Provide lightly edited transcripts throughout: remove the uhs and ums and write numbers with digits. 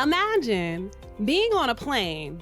Imagine being on a plane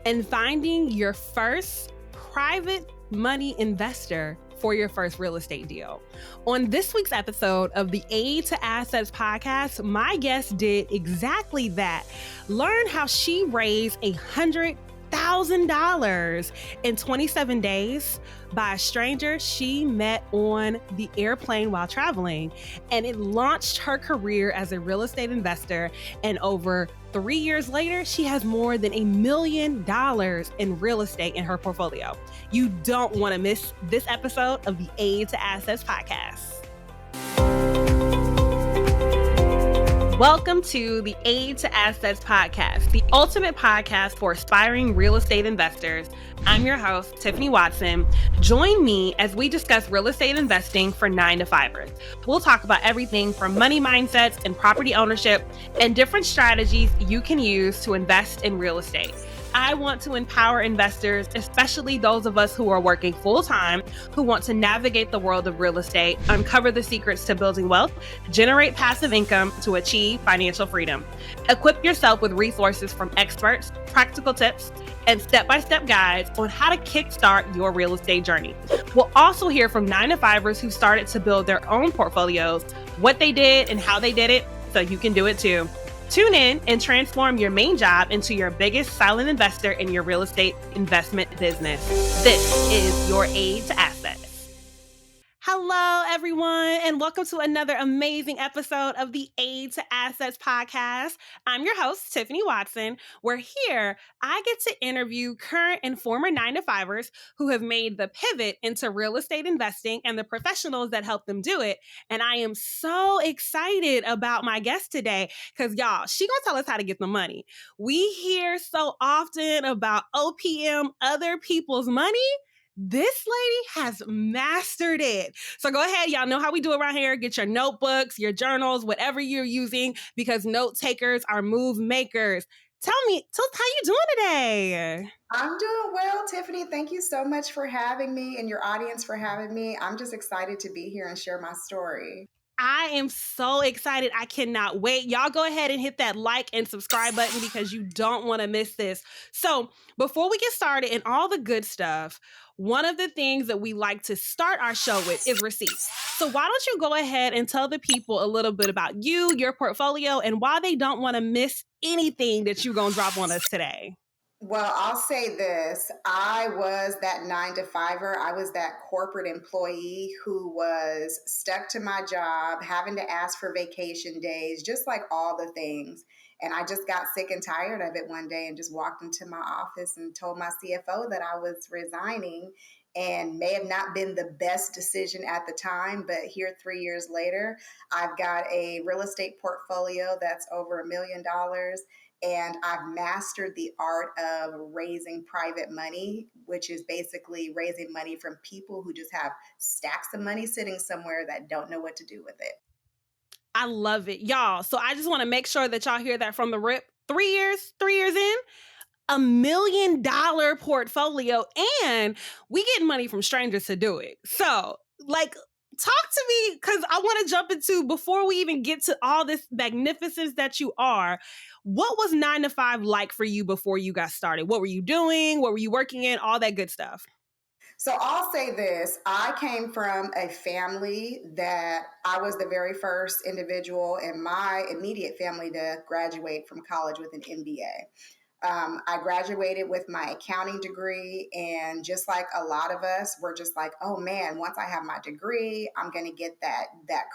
and finding your first private money investor for your first real estate deal. On this week's episode of the Aid to Assets podcast, my guest did exactly that. Learn how she raised $100,000 in 27 days by a stranger she met on the airplane while traveling. And it launched her career as a real estate investor. And over 3 years later, she has more than $1 million in real estate in her portfolio. You don't want to miss this episode of the Aid to Assets podcast. Welcome to the Aid to Assets podcast, the ultimate podcast for aspiring real estate investors. I'm your host, Tiffany Watson. Join me as we discuss real estate investing for 9-to-5ers. We'll talk about everything from money mindsets and property ownership and different strategies you can use to invest in real estate. I want to empower investors, especially those of us who are working full-time, who want to navigate the world of real estate, uncover the secrets to building wealth, generate passive income to achieve financial freedom. Equip yourself with resources from experts, practical tips, and step-by-step guides on how to kickstart your real estate journey. We'll also hear from 9-to-5ers who started to build their own portfolios, what they did and how they did it, so you can do it too. Tune in and transform your main job into your biggest silent investor in your real estate investment business. This is your Aid to Assets. Hello, everyone, and welcome to another amazing episode of the Aid to Assets podcast. I'm your host, Tiffany Watson, where here I get to interview current and former 9-to-5ers who have made the pivot into real estate investing and the professionals that help them do it. And I am so excited about my guest today because, y'all, she gonna tell us how to get the money. We hear so often about OPM, other people's money. This lady has mastered it. So go ahead. Y'all know how we do around here. Get your notebooks, your journals, whatever you're using, because note takers are move makers. Tell us how you doing today? I'm doing well, Tiffany. Thank you so much for having me and your audience for having me. I'm just excited to be here and share my story. I am so excited. I cannot wait. Y'all go ahead and hit that like and subscribe button because you don't want to miss this. So before we get started and all the good stuff, one of the things that we like to start our show with is receipts. So why don't you go ahead and tell the people a little bit about you, your portfolio, and why they don't want to miss anything that you're going to drop on us today. Well, I'll say this. I was that 9-to-5er. I was that corporate employee who was stuck to my job, having to ask for vacation days, just like all the things. And I just got sick and tired of it one day and just walked into my office and told my CFO that I was resigning, and may have not been the best decision at the time. But here 3 years later, I've got a real estate portfolio that's over $1 million. And I've mastered the art of raising private money, which is basically raising money from people who just have stacks of money sitting somewhere that don't know what to do with it. I love it, y'all. So I just want to make sure that y'all hear that from the rip. 3 years in, $1 million portfolio, and we get money from strangers to do it. So, talk to me, because I want to jump into, before we even get to all this magnificence that you are, what was 9-to-5 like for you before you got started? What were you doing? What were you working in? All that good stuff. So I'll say this. I came from a family that I was the very first individual in my immediate family to graduate from college with an MBA. I graduated with my accounting degree, and just like a lot of us, we're just like, oh man, once I have my degree, I'm going to get that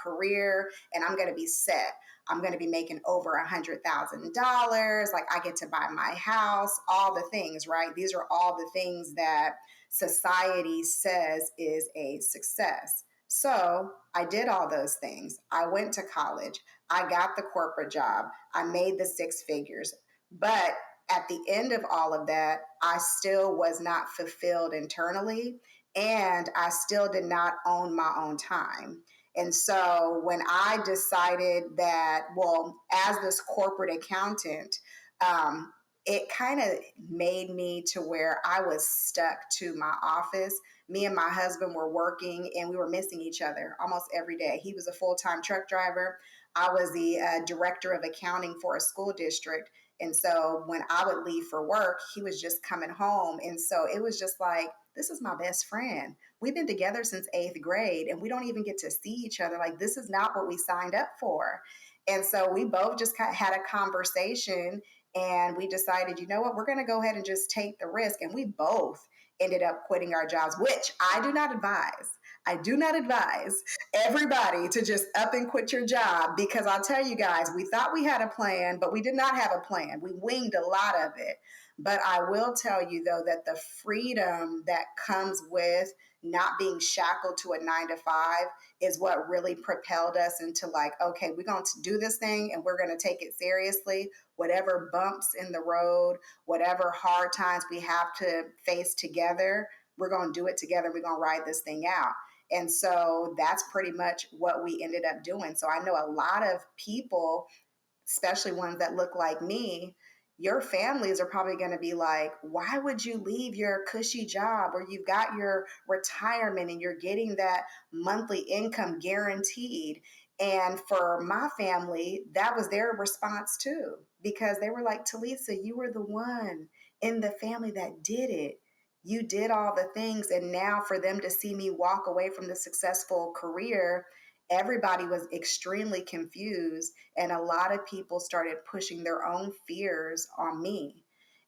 career and I'm going to be set. I'm going to be making over $100,000. Like, I get to buy my house, all the things, right? These are all the things that society says is a success. So I did all those things. I went to college. I got the corporate job. I made the 6 figures. But at the end of all of that, I still was not fulfilled internally, and I still did not own my own time. And so when I decided that, well, as this corporate accountant, it kind of made me to where I was stuck to my office. Me and my husband were working and we were missing each other almost every day. He was a full-time truck driver. I was the director of accounting for a school district. And so when I would leave for work, he was just coming home. And so it was just like, this is my best friend. We've been together since eighth grade and we don't even get to see each other. Like, this is not what we signed up for. And so we both just had a conversation and we decided, you know what, we're going to go ahead and just take the risk. And we both ended up quitting our jobs, which I do not advise. I do not advise everybody to just up and quit your job, because I'll tell you guys, we thought we had a plan, but we did not have a plan. We winged a lot of it. But I will tell you, though, that the freedom that comes with not being shackled to a 9 to 5 is what really propelled us into like, okay, we're going to do this thing and we're going to take it seriously. Whatever bumps in the road, whatever hard times we have to face together, we're going to do it together. We're going to ride this thing out. And so that's pretty much what we ended up doing. So I know a lot of people, especially ones that look like me, your families are probably going to be like, why would you leave your cushy job where you've got your retirement and you're getting that monthly income guaranteed? And for my family, that was their response too, because they were like, Tilisa, you were the one in the family that did it. You did all the things. And now for them to see me walk away from the successful career, everybody was extremely confused. And a lot of people started pushing their own fears on me.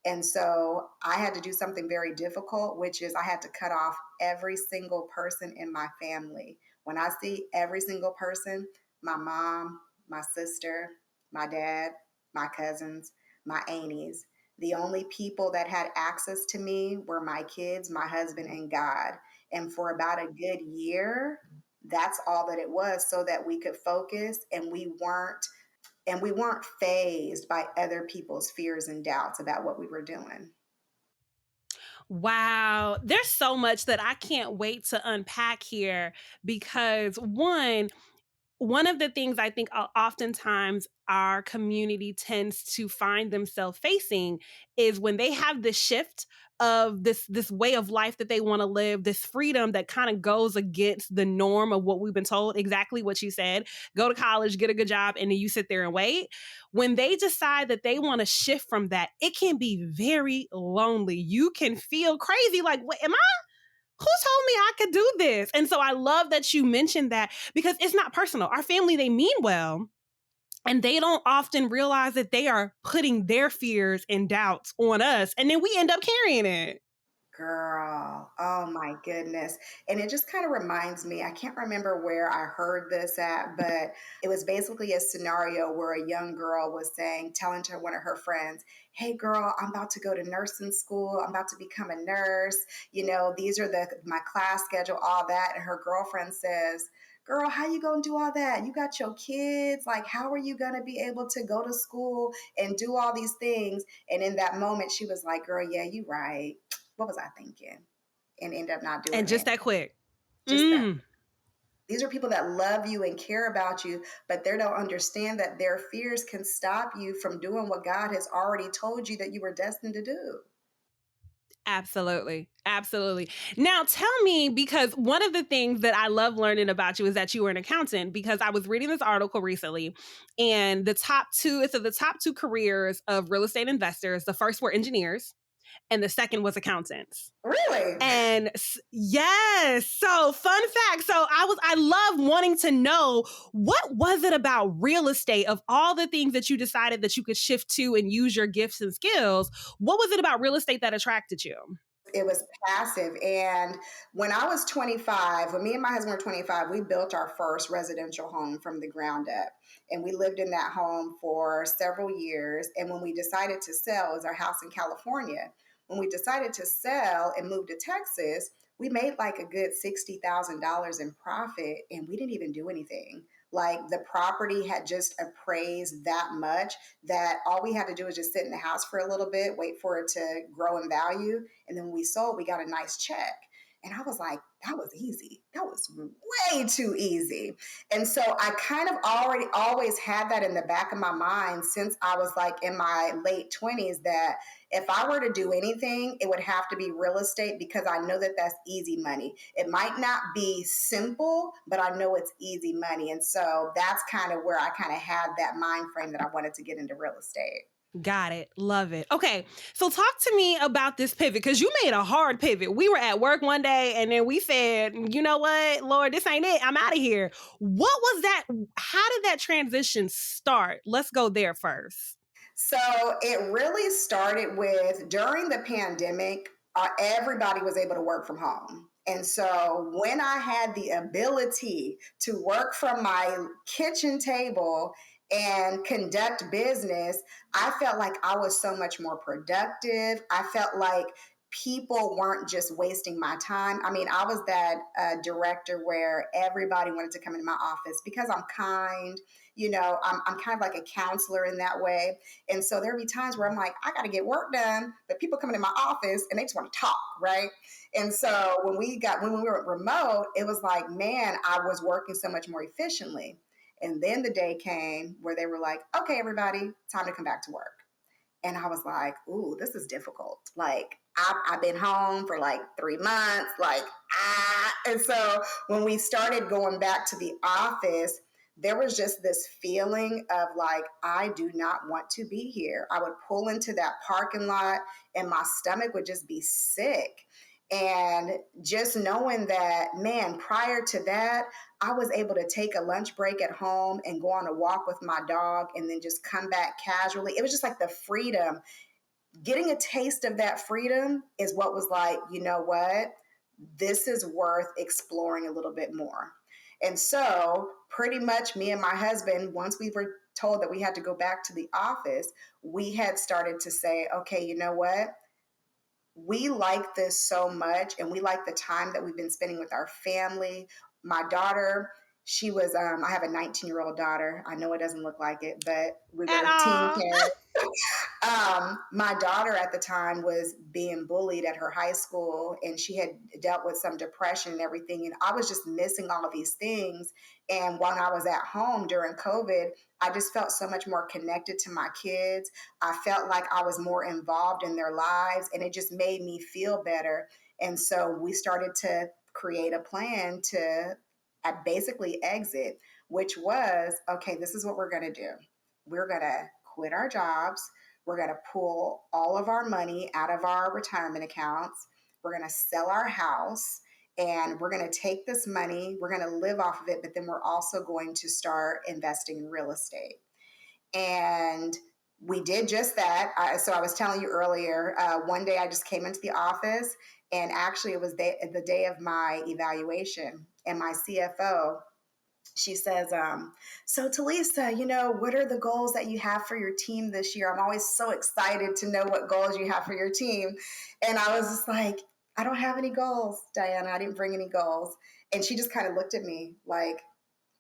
And so I had to do something very difficult, which is I had to cut off every single person in my family. When I see every single person, my mom, my sister, my dad, my cousins, my aunties, the only people that had access to me were my kids, my husband, and God. And for about a good year, that's all that it was, so that we could focus and we weren't fazed by other people's fears and doubts about what we were doing. Wow. There's so much that I can't wait to unpack here because one of the things I think oftentimes our community tends to find themselves facing is when they have this shift of this way of life that they want to live, this freedom that kind of goes against the norm of what we've been told, exactly what you said, go to college, get a good job, and then you sit there and wait. When they decide that they want to shift from that, it can be very lonely. You can feel crazy, like, what am I? Who told me I could do this? And so I love that you mentioned that because it's not personal. Our family, they mean well, and they don't often realize that they are putting their fears and doubts on us. And then we end up carrying it. Girl, oh my goodness. And it just kind of reminds me, I can't remember where I heard this at, but it was basically a scenario where a young girl was telling to one of her friends, hey girl, I'm about to go to nursing school. I'm about to become a nurse. These are my class schedule, all that. And her girlfriend says, girl, how you gonna do all that? You got your kids. Like, how are you gonna be able to go to school and do all these things? And in that moment, she was like, girl, yeah, you right. What was I thinking? And end up not doing And just it. that quick. Just that. These are people that love you and care about you, but they don't understand that their fears can stop you from doing what God has already told you that you were destined to do. Absolutely. Absolutely. Now tell me, because one of the things that I love learning about you is that you were an accountant, because I was reading this article recently and the top two careers of real estate investors, the first were engineers and the second was accountants. Really? And yes, so fun fact. So I love wanting to know, what was it about real estate, of all the things that you decided that you could shift to and use your gifts and skills? What was it about real estate that attracted you? It was passive. And when I was 25, when me and my husband were 25, we built our first residential home from the ground up. And we lived in that home for several years. And when we decided to sell, it was our house in California. When we decided to sell and move to Texas, we made like a good $60,000 in profit and we didn't even do anything. Like, the property had just appraised that much that all we had to do was just sit in the house for a little bit, wait for it to grow in value. And then when we sold, we got a nice check. And I was like, that was easy. That was way too easy. And so I kind of already always had that in the back of my mind since I was like in my late 20s, that if I were to do anything, it would have to be real estate, because I know that that's easy money. It might not be simple, but I know it's easy money. And so that's kind of where I kind of had that mind frame that I wanted to get into real estate. Got it. Love it. Okay. So talk to me about this pivot, because you made a hard pivot. We were at work one day and then we said, you know what, Lord, this ain't it. I'm out of here. What was that? How did that transition start? Let's go there first. So it really started with during the pandemic, everybody was able to work from home. And so when I had the ability to work from my kitchen table and conduct business, I felt like I was so much more productive. I felt like people weren't just wasting my time. I mean, I was that director where everybody wanted to come into my office because I'm kind. I'm kind of like a counselor in that way. And so there'd be times where I'm like, I got to get work done, but people come into my office and they just want to talk, right? And so when we were remote, it was like, man, I was working so much more efficiently. And then the day came where they were like, okay, everybody, time to come back to work. And I was like, ooh, this is difficult. Like, I've been home for like 3 months, And so when we started going back to the office, there was just this feeling of like, I do not want to be here. I would pull into that parking lot and my stomach would just be sick. And just knowing that, man, prior to that, I was able to take a lunch break at home and go on a walk with my dog and then just come back casually. It was just like the freedom. Getting a taste of that freedom is what was like, you know what? This is worth exploring a little bit more. And so, pretty much, me and my husband, once we were told that we had to go back to the office, we had started to say, okay, you know what? We like this so much, and we like the time that we've been spending with our family. My daughter, she was, I have a 19-year-old daughter. I know it doesn't look like it, but we At were teen all. parents. My daughter at the time was being bullied at her high school, and she had dealt with some depression and everything. And I was just missing all of these things. And when I was at home during COVID, I just felt so much more connected to my kids. I felt like I was more involved in their lives, and it just made me feel better. And so we started to create a plan to basically exit, which was, okay, this is what we're going to do. We're going to quit our jobs. We're going to pull all of our money out of our retirement accounts. We're going to sell our house, and we're going to take this money. We're going to live off of it, but then we're also going to start investing in real estate. And we did just that. So I was telling you earlier, one day I just came into the office, and actually it was the day of my evaluation, and my CFO, she says, so Tilisa, what are the goals that you have for your team this year? I'm always so excited to know what goals you have for your team. And I was just like, I don't have any goals, Diana. I didn't bring any goals. And she just kind of looked at me like,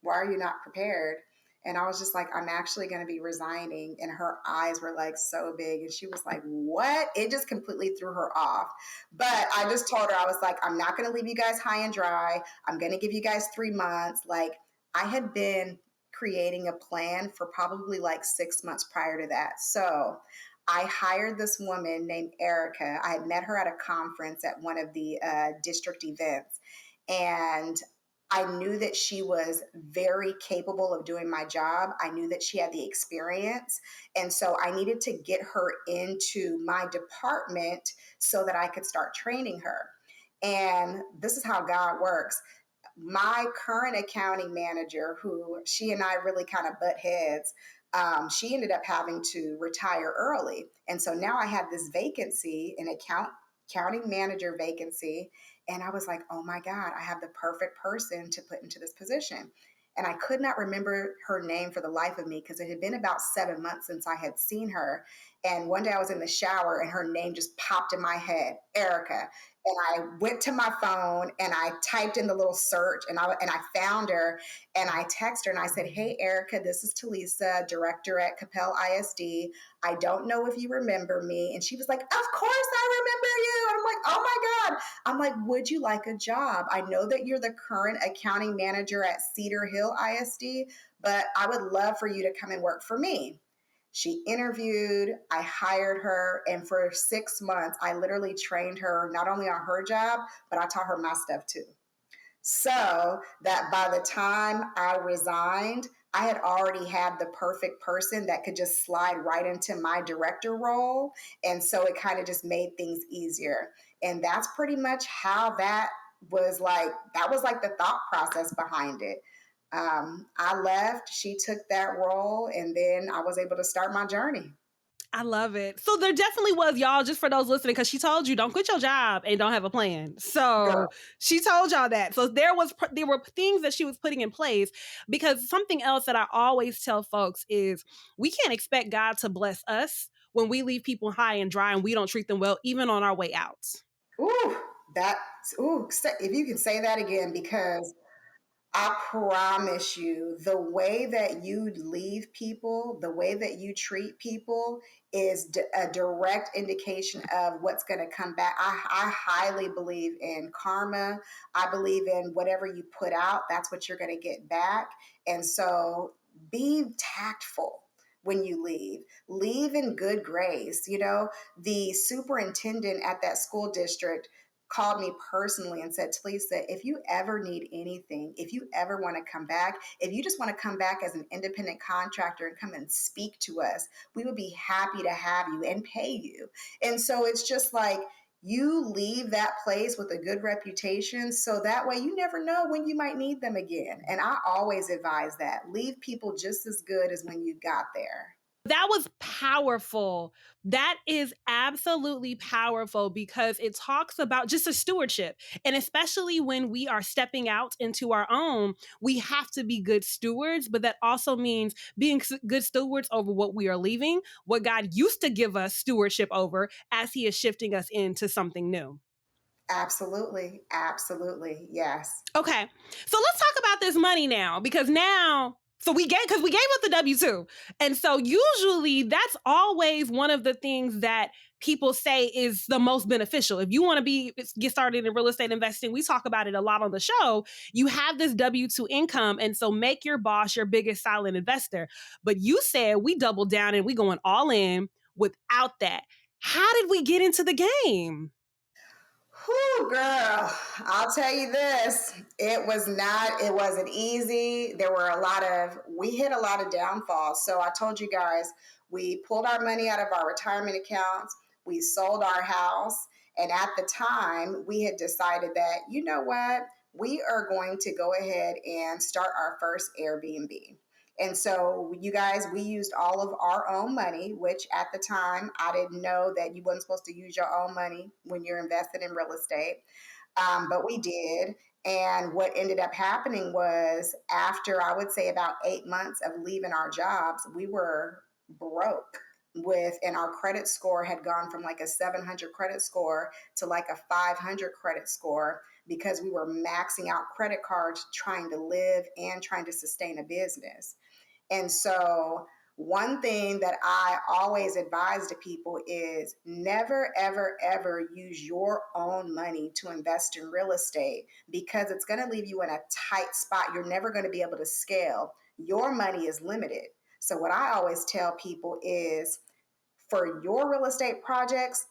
why are you not prepared? And I was just like, I'm actually going to be resigning. And her eyes were like so big. And she was like, what? It just completely threw her off. But I just told her, I was like, I'm not going to leave you guys high and dry. I'm going to give you guys 3 months. Like, I had been creating a plan for probably like 6 months prior to that. So I hired this woman named Erica. I had met her at a conference at one of the district events. And I knew that she was very capable of doing my job. I knew that she had the experience. And so I needed to get her into my department so that I could start training her. And this is how God works. My current accounting manager, who she and I really kind of butt heads, she ended up having to retire early. And so now I had this vacancy, an accounting manager vacancy. And I was like, oh my God, I have the perfect person to put into this position. And I could not remember her name for the life of me because it had been about 7 months since I had seen her. And one day I was in the shower and her name just popped in my head, Erica. and I went to my phone and I typed in the little search and I found her and I texted her and I said, "Hey, Erica, this is Tilisa, director at Capel ISD. I don't know if you remember me." And she was like, "Of course I remember you." And I'm like, "Oh my God." I'm like, "Would you like a job? I know that you're the current accounting manager at Cedar Hill ISD, but I would love for you to come and work for me." She interviewed, I hired her, and for 6 months, I literally trained her not only on her job, but I taught her my stuff too. So that by the time I resigned, I had already had the perfect person that could just slide right into my director role. And so it kind of just made things easier. And that's pretty much how that was like the thought process behind it. I left, she took that role, and then I was able to start my journey. I love it. So there definitely was, y'all, just for those listening, because she told you don't quit your job and don't have a plan. So Girl. she told y'all that. So there were things that she was putting in place, because something else that I always tell folks is we can't expect God to bless us when we leave people high and dry and we don't treat them well, even on our way out. Ooh, if you can say that again, because I promise you, the way that you leave people, the way that you treat people is a direct indication of what's going to come back. I highly believe in karma. I believe in whatever you put out, that's what you're going to get back. And so be tactful when you leave. Leave in good grace. You know, the superintendent at that school district called me personally and said, "Tilisa, if you ever need anything, if you ever want to come back, if you just want to come back as an independent contractor and come and speak to us, we would be happy to have you and pay you." And so it's just like, you leave that place with a good reputation, so that way you never know when you might need them again. And I always advise that. Leave people just as good as when you got there. That was powerful. That is absolutely powerful, because it talks about just a stewardship. And especially when we are stepping out into our own, we have to be good stewards. But that also means being good stewards over what we are leaving, what God used to give us stewardship over as He is shifting us into something new. Absolutely. Absolutely. Yes. Okay. So let's talk about this money now, because we gave up the W-2. And so usually that's always one of the things that people say is the most beneficial. If you want to get started in real estate investing, we talk about it a lot on the show. You have this W-2 income. And so make your boss your biggest silent investor. But you said we doubled down and we going all in without that. How did we get into the game? Whew, girl, I'll tell you this. It wasn't easy. We hit a lot of downfalls. So I told you guys, we pulled our money out of our retirement accounts. We sold our house. And at the time, we had decided that, you know what? We are going to go ahead and start our first Airbnb. And so, you guys, we used all of our own money, which at the time I didn't know that you wasn't supposed to use your own money when you're invested in real estate. But we did. And what ended up happening was, after I would say about 8 months of leaving our jobs, we were broke and our credit score had gone from like a 700 credit score to like a 500 credit score, because we were maxing out credit cards trying to live and trying to sustain a business. And so, one thing that I always advise to people is never, ever, ever use your own money to invest in real estate, because it's going to leave you in a tight spot. You're never going to be able to scale. Your money is limited. So, what I always tell people is, for your real estate projects,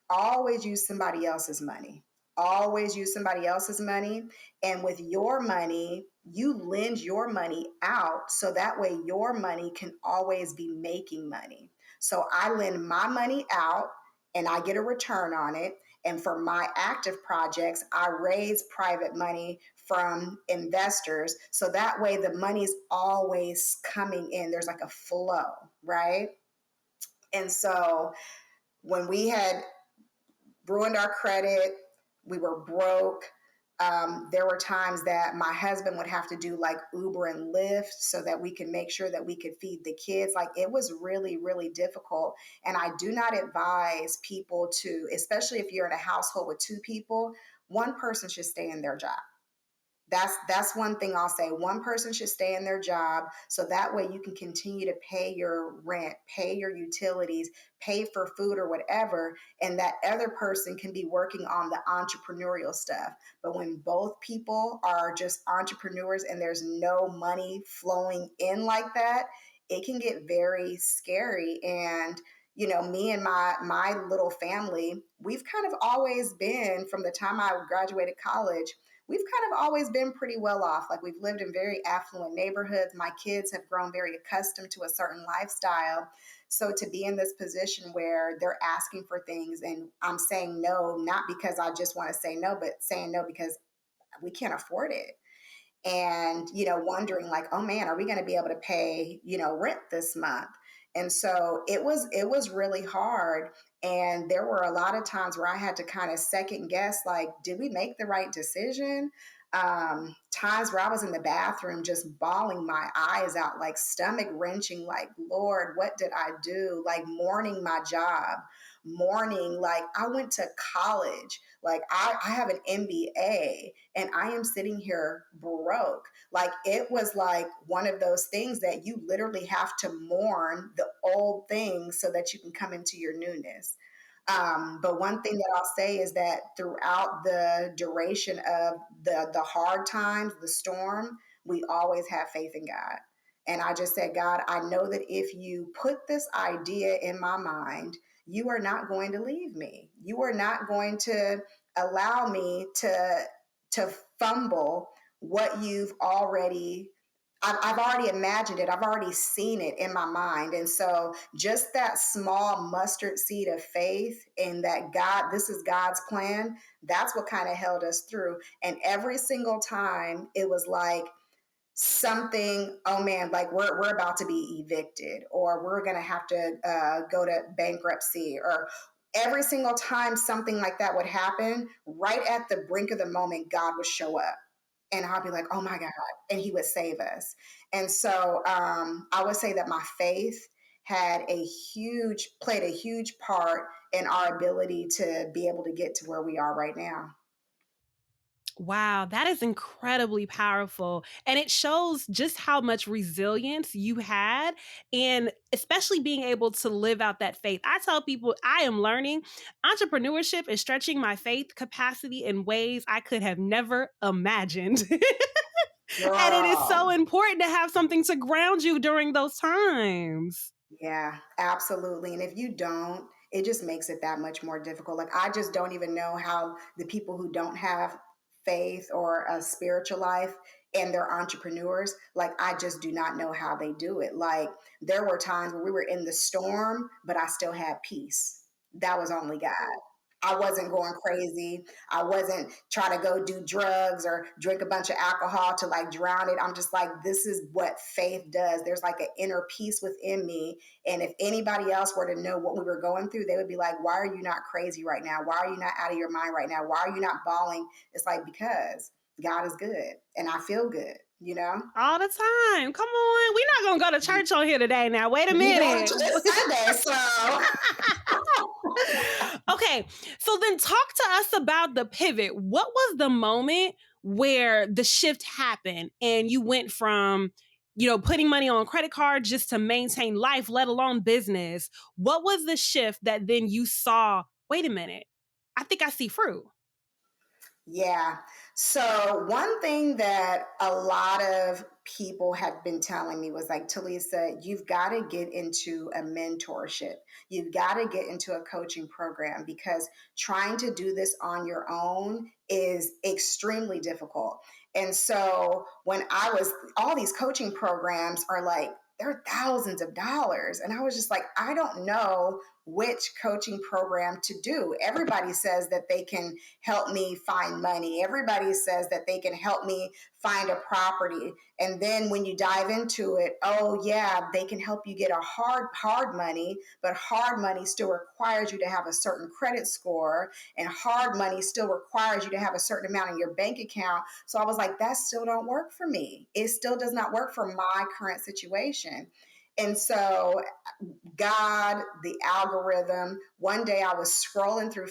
always use somebody else's money. Always use somebody else's money. And with your money, you lend your money out, so that way your money can always be making money. So I lend my money out and I get a return on it. And for my active projects, I raise private money from investors. So that way the money's always coming in. There's like a flow, right? And so when we had ruined our credit, we were broke, There were times that my husband would have to do like Uber and Lyft so that we could make sure that we could feed the kids. Like it was really, really difficult. And I do not advise people to, especially if you're in a household with two people, one person should stay in their job. That's one thing I'll say. One person should stay in their job so that way you can continue to pay your rent, pay your utilities, pay for food or whatever, and that other person can be working on the entrepreneurial stuff. But when both people are just entrepreneurs and there's no money flowing in like that, it can get very scary. And me and my little family, we've kind of always been, from the time I graduated college, we've kind of always been pretty well off. Like we've lived in very affluent neighborhoods. My kids have grown very accustomed to a certain lifestyle. So to be in this position where they're asking for things and I'm saying no, not because I just want to say no, but saying no because we can't afford it. And, wondering like, oh man, are we going to be able to pay, rent this month? And so it was really hard. And there were a lot of times where I had to kind of second guess, like, did we make the right decision? Times where I was in the bathroom just bawling my eyes out, like stomach wrenching, like, Lord, what did I do? Like mourning my job, mourning, like I went to college, like I have an MBA and I am sitting here broke. Like it was like one of those things that you literally have to mourn the old things so that you can come into your newness. But one thing that I'll say is that throughout the duration of the hard times, the storm, we always have faith in God. And I just said, God, I know that if you put this idea in my mind, you are not going to leave me. You are not going to allow me to fumble what you've already I've already imagined it. I've already seen it in my mind. And so just that small mustard seed of faith in that God, this is God's plan, that's what kind of held us through. And every single time it was like something, oh man, like we're about to be evicted or we're going to have to go to bankruptcy, or every single time something like that would happen, right at the brink of the moment, God would show up and I'll be like, oh my God, and he would save us. And so I would say that my faith played a huge part in our ability to be able to get to where we are right now. Wow, that is incredibly powerful. And it shows just how much resilience you had, and especially being able to live out that faith. I tell people I am learning entrepreneurship is stretching my faith capacity in ways I could have never imagined. And it is so Girl. important to have something to ground you during those times. Yeah, absolutely. And if you don't, it just makes it that much more difficult. Like, I just don't even know how the people who don't have faith or a spiritual life and they're entrepreneurs, like, I just do not know how they do it. Like, there were times where we were in the storm, but I still had peace. That was only God. I wasn't going crazy. I wasn't trying to go do drugs or drink a bunch of alcohol to like drown it. I'm just like, this is what faith does. There's like an inner peace within me. And if anybody else were to know what we were going through, they would be like, why are you not crazy right now? Why are you not out of your mind right now? Why are you not bawling? It's like, because God is good and I feel good, you know? All the time. Come on. We're not going to go to church on here today now. Wait a We go to minute. church Sunday, so. Okay, so then talk to us about the pivot. What was the moment where the shift happened and you went from, putting money on credit cards just to maintain life, let alone business? What was the shift that then you saw, wait a minute, I think I see fruit? Yeah. So one thing that a lot of people have been telling me was like, Tilisa, you've got to get into a mentorship. You've got to get into a coaching program because trying to do this on your own is extremely difficult. And so when all these coaching programs are like, they're thousands of dollars. And I was just like, I don't know which coaching program to do. Everybody says that they can help me find money. Everybody says that they can help me find a property. And then when you dive into it, oh yeah, they can help you get a hard money, but hard money still requires you to have a certain credit score, and hard money still requires you to have a certain amount in your bank account. So I was like, that still don't work for me. It still does not work for my current situation. And so God, the algorithm. One day I was scrolling through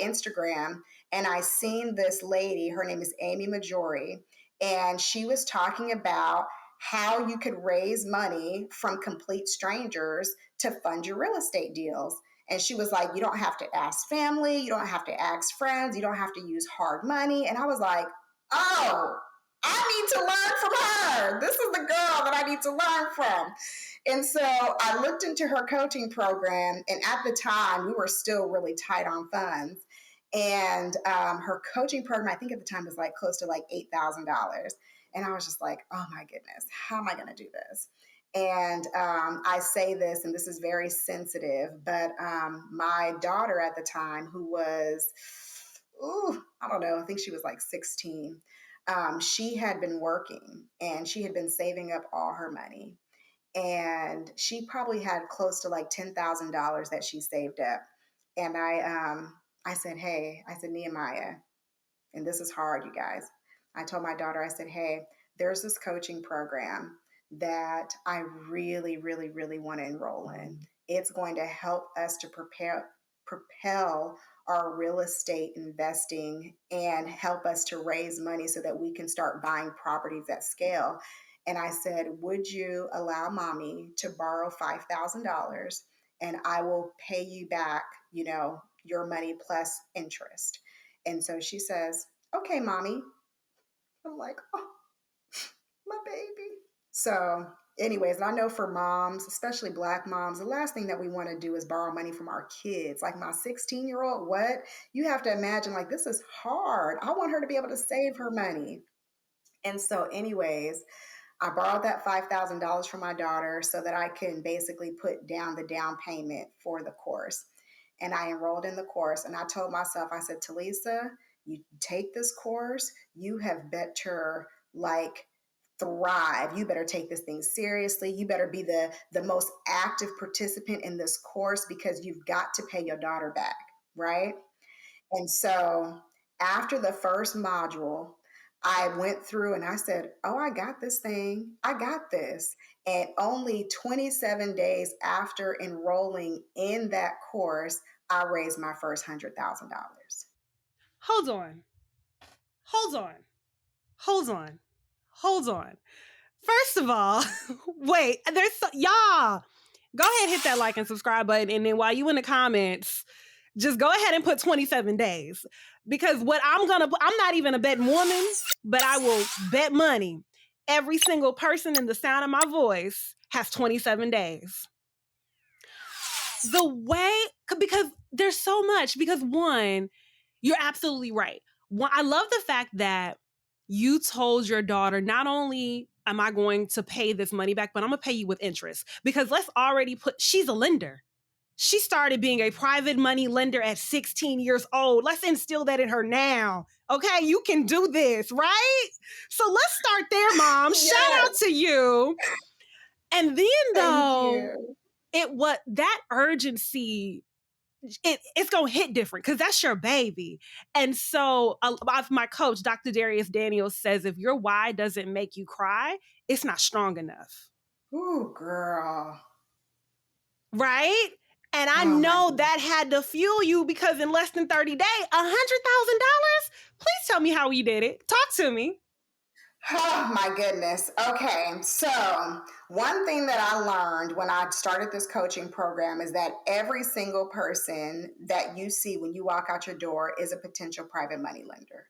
Instagram, and I seen this lady. Her name is Amy Majori, and she was talking about how you could raise money from complete strangers to fund your real estate deals. And she was like, you don't have to ask family, you don't have to ask friends, you don't have to use hard money. And I was like, oh, I need to learn from her. This is the girl that I need to learn from. And so I looked into her coaching program, and at the time, we were still really tight on funds. And her coaching program, I think at the time, was like close to like $8,000. And I was just like, oh my goodness, how am I going to do this? And I say this, and this is very sensitive, but my daughter at the time, who was, I don't know, I think she was like 16, she had been working and she had been saving up all her money. And she probably had close to like $10,000 that she saved up. And I said, hey, I said, Nehemiah, and this is hard, you guys. I told my daughter, I said, hey, there's this coaching program that I really, really, really want to enroll in. It's going to help us to propel our real estate investing and help us to raise money so that we can start buying properties at scale. And I said, would you allow mommy to borrow $5,000 and I will pay you back, your money plus interest? And so she says, okay, mommy. I'm like, oh, my baby. So anyways, I know for moms, especially Black moms, the last thing that we want to do is borrow money from our kids. Like my 16-year-old, what? You have to imagine, like, this is hard. I want her to be able to save her money. And so anyways, I borrowed that $5,000 from my daughter so that I can basically put down the down payment for the course. And I enrolled in the course, and I told myself, I said, Tilisa, you take this course, you have better thrive. You better take this thing seriously. You better be the most active participant in this course because you've got to pay your daughter back, right? And so after the first module, I went through and I said, oh, I got this thing. I got this. And only 27 days after enrolling in that course, I raised my first $100,000. Hold on. First of all, wait, y'all, go ahead, hit that like and subscribe button. And then while you in the comments, just go ahead and put 27 days. Because I'm not even a betting woman, but I will bet money. Every single person in the sound of my voice has 27 days. Because there's so much. Because one, you're absolutely right. I love the fact that you told your daughter, not only am I going to pay this money back, but I'm going to pay you with interest. Because she's a lender. She started being a private money lender at 16 years old. Let's instill that in her now. Okay, you can do this, right? So let's start there, Mom. Yes. Shout out to you. And then though, that urgency, it's going to hit different because that's your baby. And so my coach, Dr. Darius Daniels, says if your why doesn't make you cry, it's not strong enough. Ooh, girl. Right? And I know that had to fuel you because in less than 30 days, $100,000? Please tell me how you did it. Talk to me. Oh my goodness. Okay. So one thing that I learned when I started this coaching program is that every single person that you see when you walk out your door is a potential private money lender.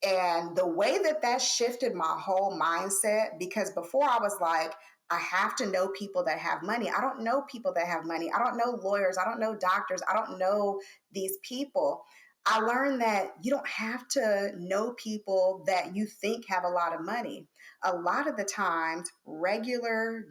And the way that shifted my whole mindset, because before I was like, I have to know people that have money. I don't know people that have money. I don't know lawyers. I don't know doctors. I don't know these people. I learned that you don't have to know people that you think have a lot of money. A lot of the times, regular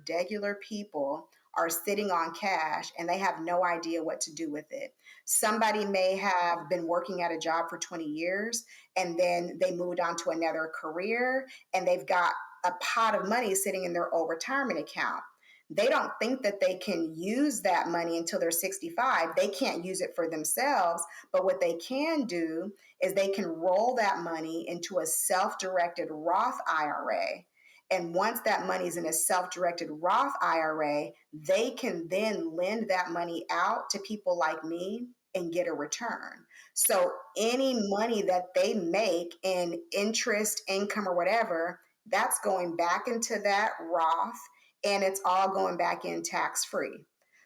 people are sitting on cash and they have no idea what to do with it. Somebody may have been working at a job for 20 years and then they moved on to another career and they've got a pot of money sitting in their old retirement account. They don't think that they can use that money until they're 65. They can't use it for themselves. But what they can do is they can roll that money into a self-directed Roth IRA. And once that money is in a self-directed Roth IRA, they can then lend that money out to people like me and get a return. So any money that they make in interest, income, or whatever, that's going back into that Roth, and it's all going back in tax-free.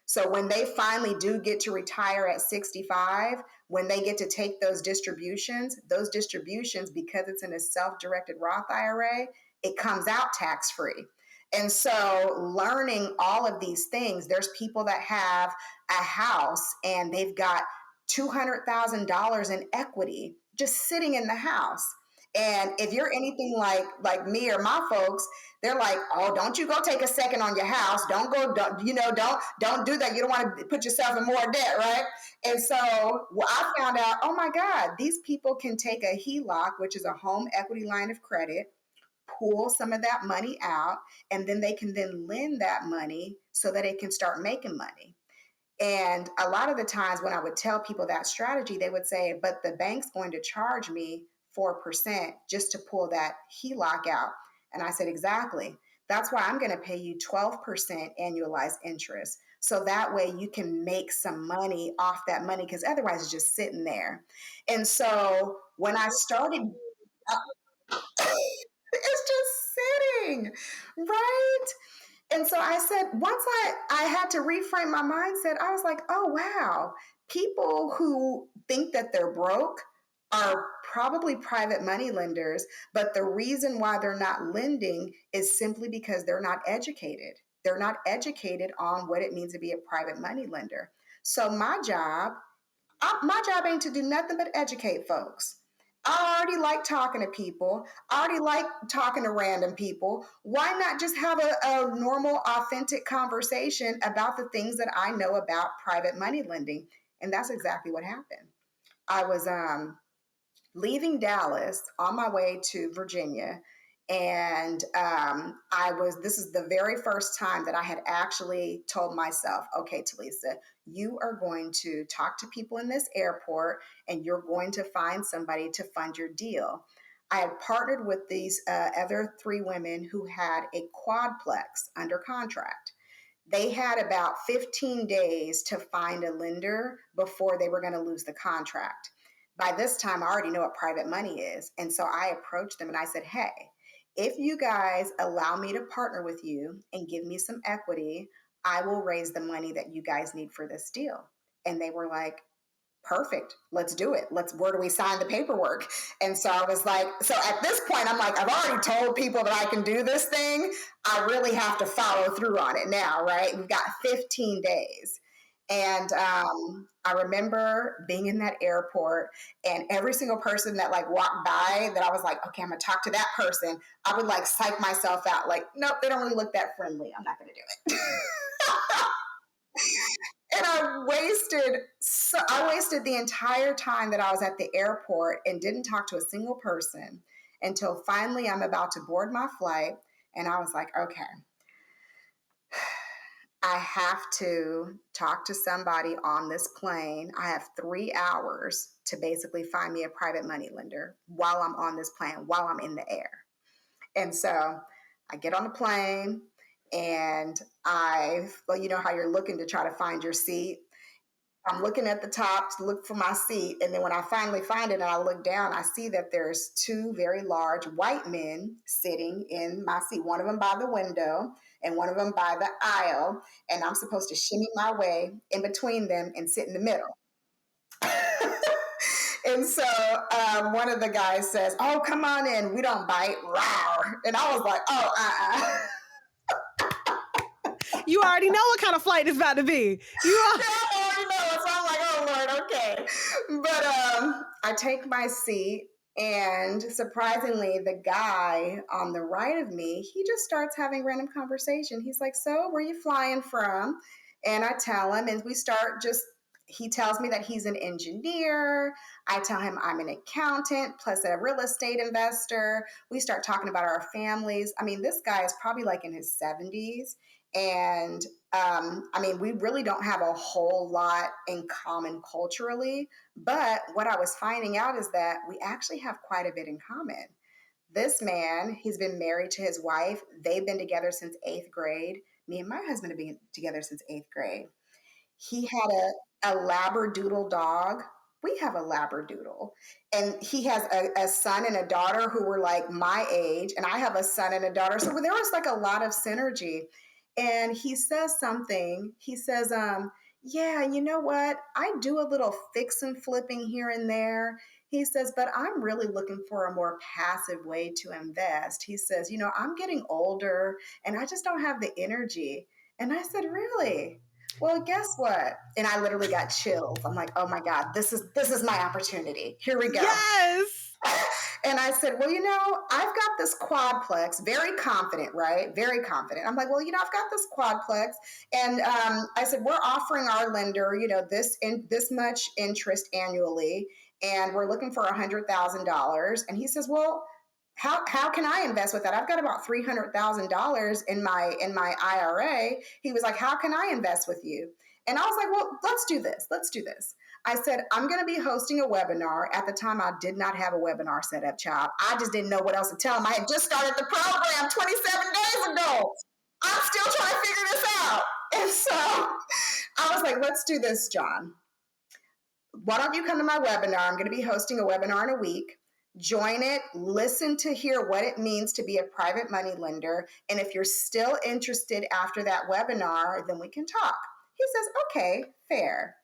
So when they finally do get to retire at 65, when they get to take those distributions, because it's in a self-directed Roth IRA, it comes out tax-free. And so learning all of these things, there's people that have a house and they've got $200,000 in equity just sitting in the house. And if you're anything like me or my folks, they're like, oh, don't you go take a second on your house. Don't do that. You don't want to put yourself in more debt, right? And so I found out, oh my God, these people can take a HELOC, which is a home equity line of credit, pull some of that money out, and then they can then lend that money so that it can start making money. And a lot of the times when I would tell people that strategy, they would say, but the bank's going to charge me 4% just to pull that HELOC out. And I said, exactly. That's why I'm going to pay you 12% annualized interest. So that way you can make some money off that money, because otherwise it's just sitting there. And so when I started, it's just sitting, right? And so I said, once I had to reframe my mindset, I was like, oh, wow, people who think that they're broke are probably private money lenders, but the reason why they're not lending is simply because they're not educated. They're not educated on what it means to be a private money lender. So my job ain't to do nothing but educate folks. I already like talking to people. I already like talking to random people. Why not just have a normal, authentic conversation about the things that I know about private money lending? And that's exactly what happened. I was leaving Dallas on my way to Virginia. And this is the very first time that I had actually told myself, okay, Tilisa, you are going to talk to people in this airport and you're going to find somebody to fund your deal. I had partnered with these other 3 women who had a quadplex under contract. They had about 15 days to find a lender before they were going to lose the contract. By this time, I already know what private money is. And so I approached them and I said, hey, if you guys allow me to partner with you and give me some equity, I will raise the money that you guys need for this deal. And they were like, perfect, let's do it. Where do we sign the paperwork? And so I was like, so at this point, I'm like, I've already told people that I can do this thing. I really have to follow through on it now, right? We've got 15 days. And I remember being in that airport and every single person that walked by that I was like, okay, I'm gonna talk to that person. I would psych myself out. Nope, they don't really look that friendly. I'm not gonna do it. And I wasted the entire time that I was at the airport and didn't talk to a single person until finally I'm about to board my flight. And I was like, okay, I have to talk to somebody on this plane. I have 3 hours to basically find me a private money lender while I'm on this plane, while I'm in the air. And so I get on the plane and you know how you're looking to try to find your seat. I'm looking at the top to look for my seat. And then when I finally find it and I look down, I see that there's 2 very large white men sitting in my seat, one of them by the window and one of them by the aisle. And I'm supposed to shimmy my way in between them and sit in the middle. And so one of the guys says, oh, come on in. We don't bite. Rawr. And I was like, oh, You already know what kind of flight it's about to be. I already know. So I'm like, oh, Lord, okay. But I take my seat And surprisingly, the guy on the right of me, he just starts having random conversation. He's like, "So, where you flying from?" And I tell him, and we start just, he tells me that he's an engineer. I tell him I'm an accountant plus a real estate investor. We start talking about our families. I mean, this guy is probably like in his 70s. And I mean, we really don't have a whole lot in common culturally. But what I was finding out is that we actually have quite a bit in common. This man, he's been married to his wife. They've been together since eighth grade. Me and my husband have been together since eighth grade. He had a Labradoodle dog. We have a Labradoodle. And he has a son and a daughter who were like my age. And I have a son and a daughter. So there was like a lot of synergy. And he says something. He says, yeah, you know what? I do a little fix and flipping here and there. He says, but I'm really looking for a more passive way to invest. He says, I'm getting older and I just don't have the energy. And I said, really? Well, guess what? And I literally got chills. I'm like, oh my God, this is my opportunity. Here we go. Yes. And I said, well, I've got this quadplex, very confident, right? Very confident. I'm like, well, I've got this quadplex. And I said, we're offering our lender, this much interest annually. And we're looking for $100,000. And he says, well, how can I invest with that? I've got about $300,000 in my IRA. He was like, how can I invest with you? And I was like, well, let's do this. Let's do this. I said, I'm going to be hosting a webinar. At the time, I did not have a webinar set up, child. I just didn't know what else to tell him. I had just started the program 27 days ago. I'm still trying to figure this out. And so I was like, let's do this, John. Why don't you come to my webinar? I'm going to be hosting a webinar in a week. Join it, listen to hear what it means to be a private money lender. And if you're still interested after that webinar, then we can talk. He says, okay, fair.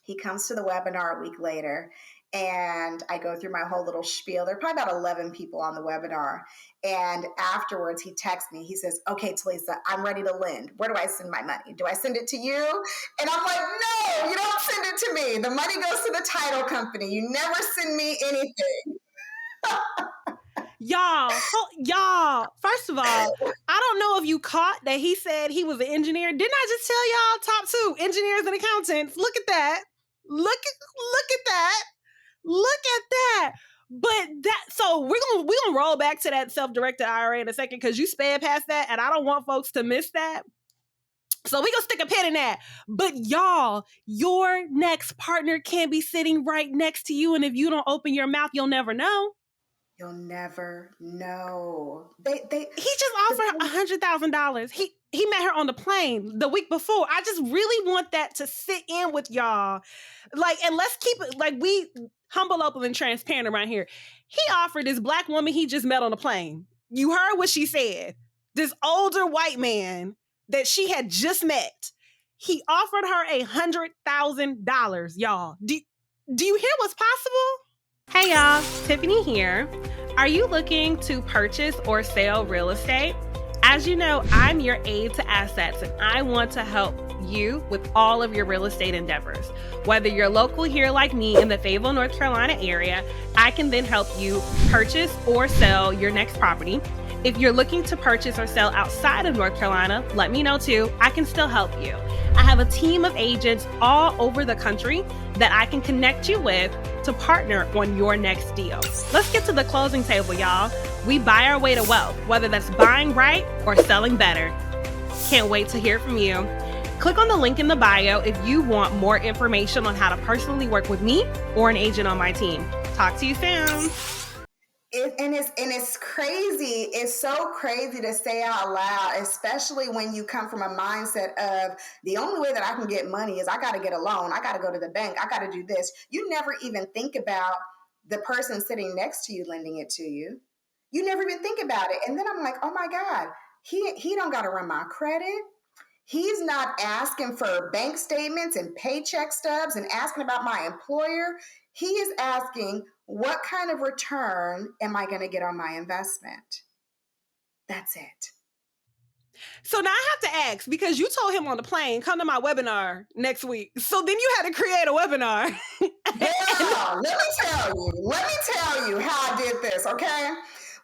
He comes to the webinar a week later, and I go through my whole little spiel. There are probably about 11 people on the webinar. And afterwards, he texts me. He says, okay, Tilisa, I'm ready to lend. Where do I send my money? Do I send it to you? And I'm like, no, you don't send it to me. The money goes to the title company. You never send me anything. Y'all, first of all, I don't know if you caught that he said he was an engineer. Didn't I just tell y'all top 2 engineers and accountants? Look at that. Look at that. Look at that. But so we're gonna roll back to that self-directed IRA in a second because you sped past that and I don't want folks to miss that. So we're gonna stick a pin in that. But y'all, your next partner can be sitting right next to you, and if you don't open your mouth, you'll never know. You'll never know. He just offered $100,000. He met her on the plane the week before. I just really want that to sit in with y'all. And let's keep it we humble, open, and transparent around here. He offered this Black woman he just met on the plane. You heard what she said. This older white man that she had just met. He offered her $100,000, y'all. Do you hear what's possible? Hey y'all, Tiffany here. Are you looking to purchase or sell real estate? As you know, I'm your aide to assets and I want to help you with all of your real estate endeavors. Whether you're local here like me in the Fayetteville, North Carolina area, I can then help you purchase or sell your next property. If you're looking to purchase or sell outside of North Carolina, let me know too. I can still help you. I have a team of agents all over the country that I can connect you with to partner on your next deal. Let's get to the closing table, y'all. We buy our way to wealth, whether that's buying right or selling better. Can't wait to hear from you. Click on the link in the bio if you want more information on how to personally work with me or an agent on my team. Talk to you soon. It's crazy. It's so crazy to say out loud, especially when you come from a mindset of the only way that I can get money is I got to get a loan. I got to go to the bank. I got to do this. You never even think about the person sitting next to you lending it to you. You never even think about it. And then I'm like, oh my God, he don't got to run my credit. He's not asking for bank statements and paycheck stubs and asking about my employer. He is asking, what kind of return am I going to get on my investment? That's it. So now I have to ask, because you told him on the plane, come to my webinar next week. So then you had to create a webinar. Girl, let me tell you how I did this, okay?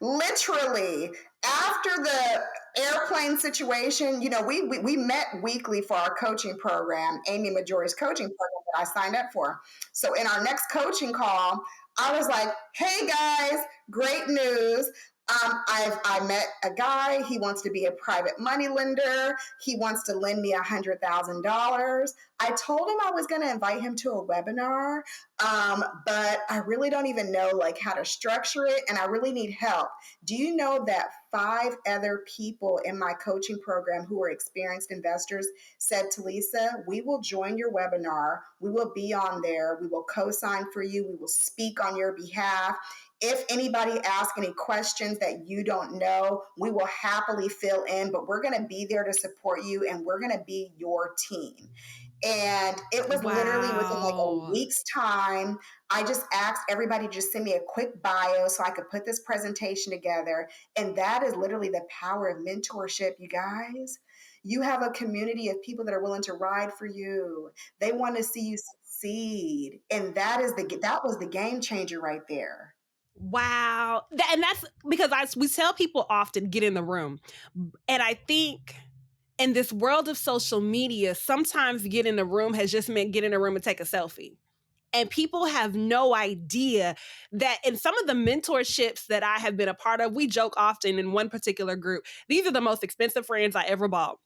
Literally, after the airplane situation, we met weekly for our coaching program, Amy Majori's coaching program that I signed up for. So in our next coaching call, I was like, hey guys, great news. I met a guy. He wants to be a private money lender. He wants to lend me $100,000. I told him I was going to invite him to a webinar, but I really don't even know like how to structure it, and I really need help. Do you know that 5 other people in my coaching program who are experienced investors said, Tilisa, we will join your webinar. We will be on there. We will co-sign for you. We will speak on your behalf. If anybody asks any questions that you don't know, we will happily fill in, but we're going to be there to support you, and we're going to be your team. And it was literally within like a week's time. I just asked everybody to just send me a quick bio so I could put this presentation together. And that is literally the power of mentorship, you guys. You have a community of people that are willing to ride for you. They want to see you succeed. And that was the game changer right there. Wow. And that's because we tell people often get in the room. And I think in this world of social media, sometimes get in the room has just meant get in a room and take a selfie. And people have no idea that in some of the mentorships that I have been a part of, we joke often in one particular group, these are the most expensive friends I ever bought.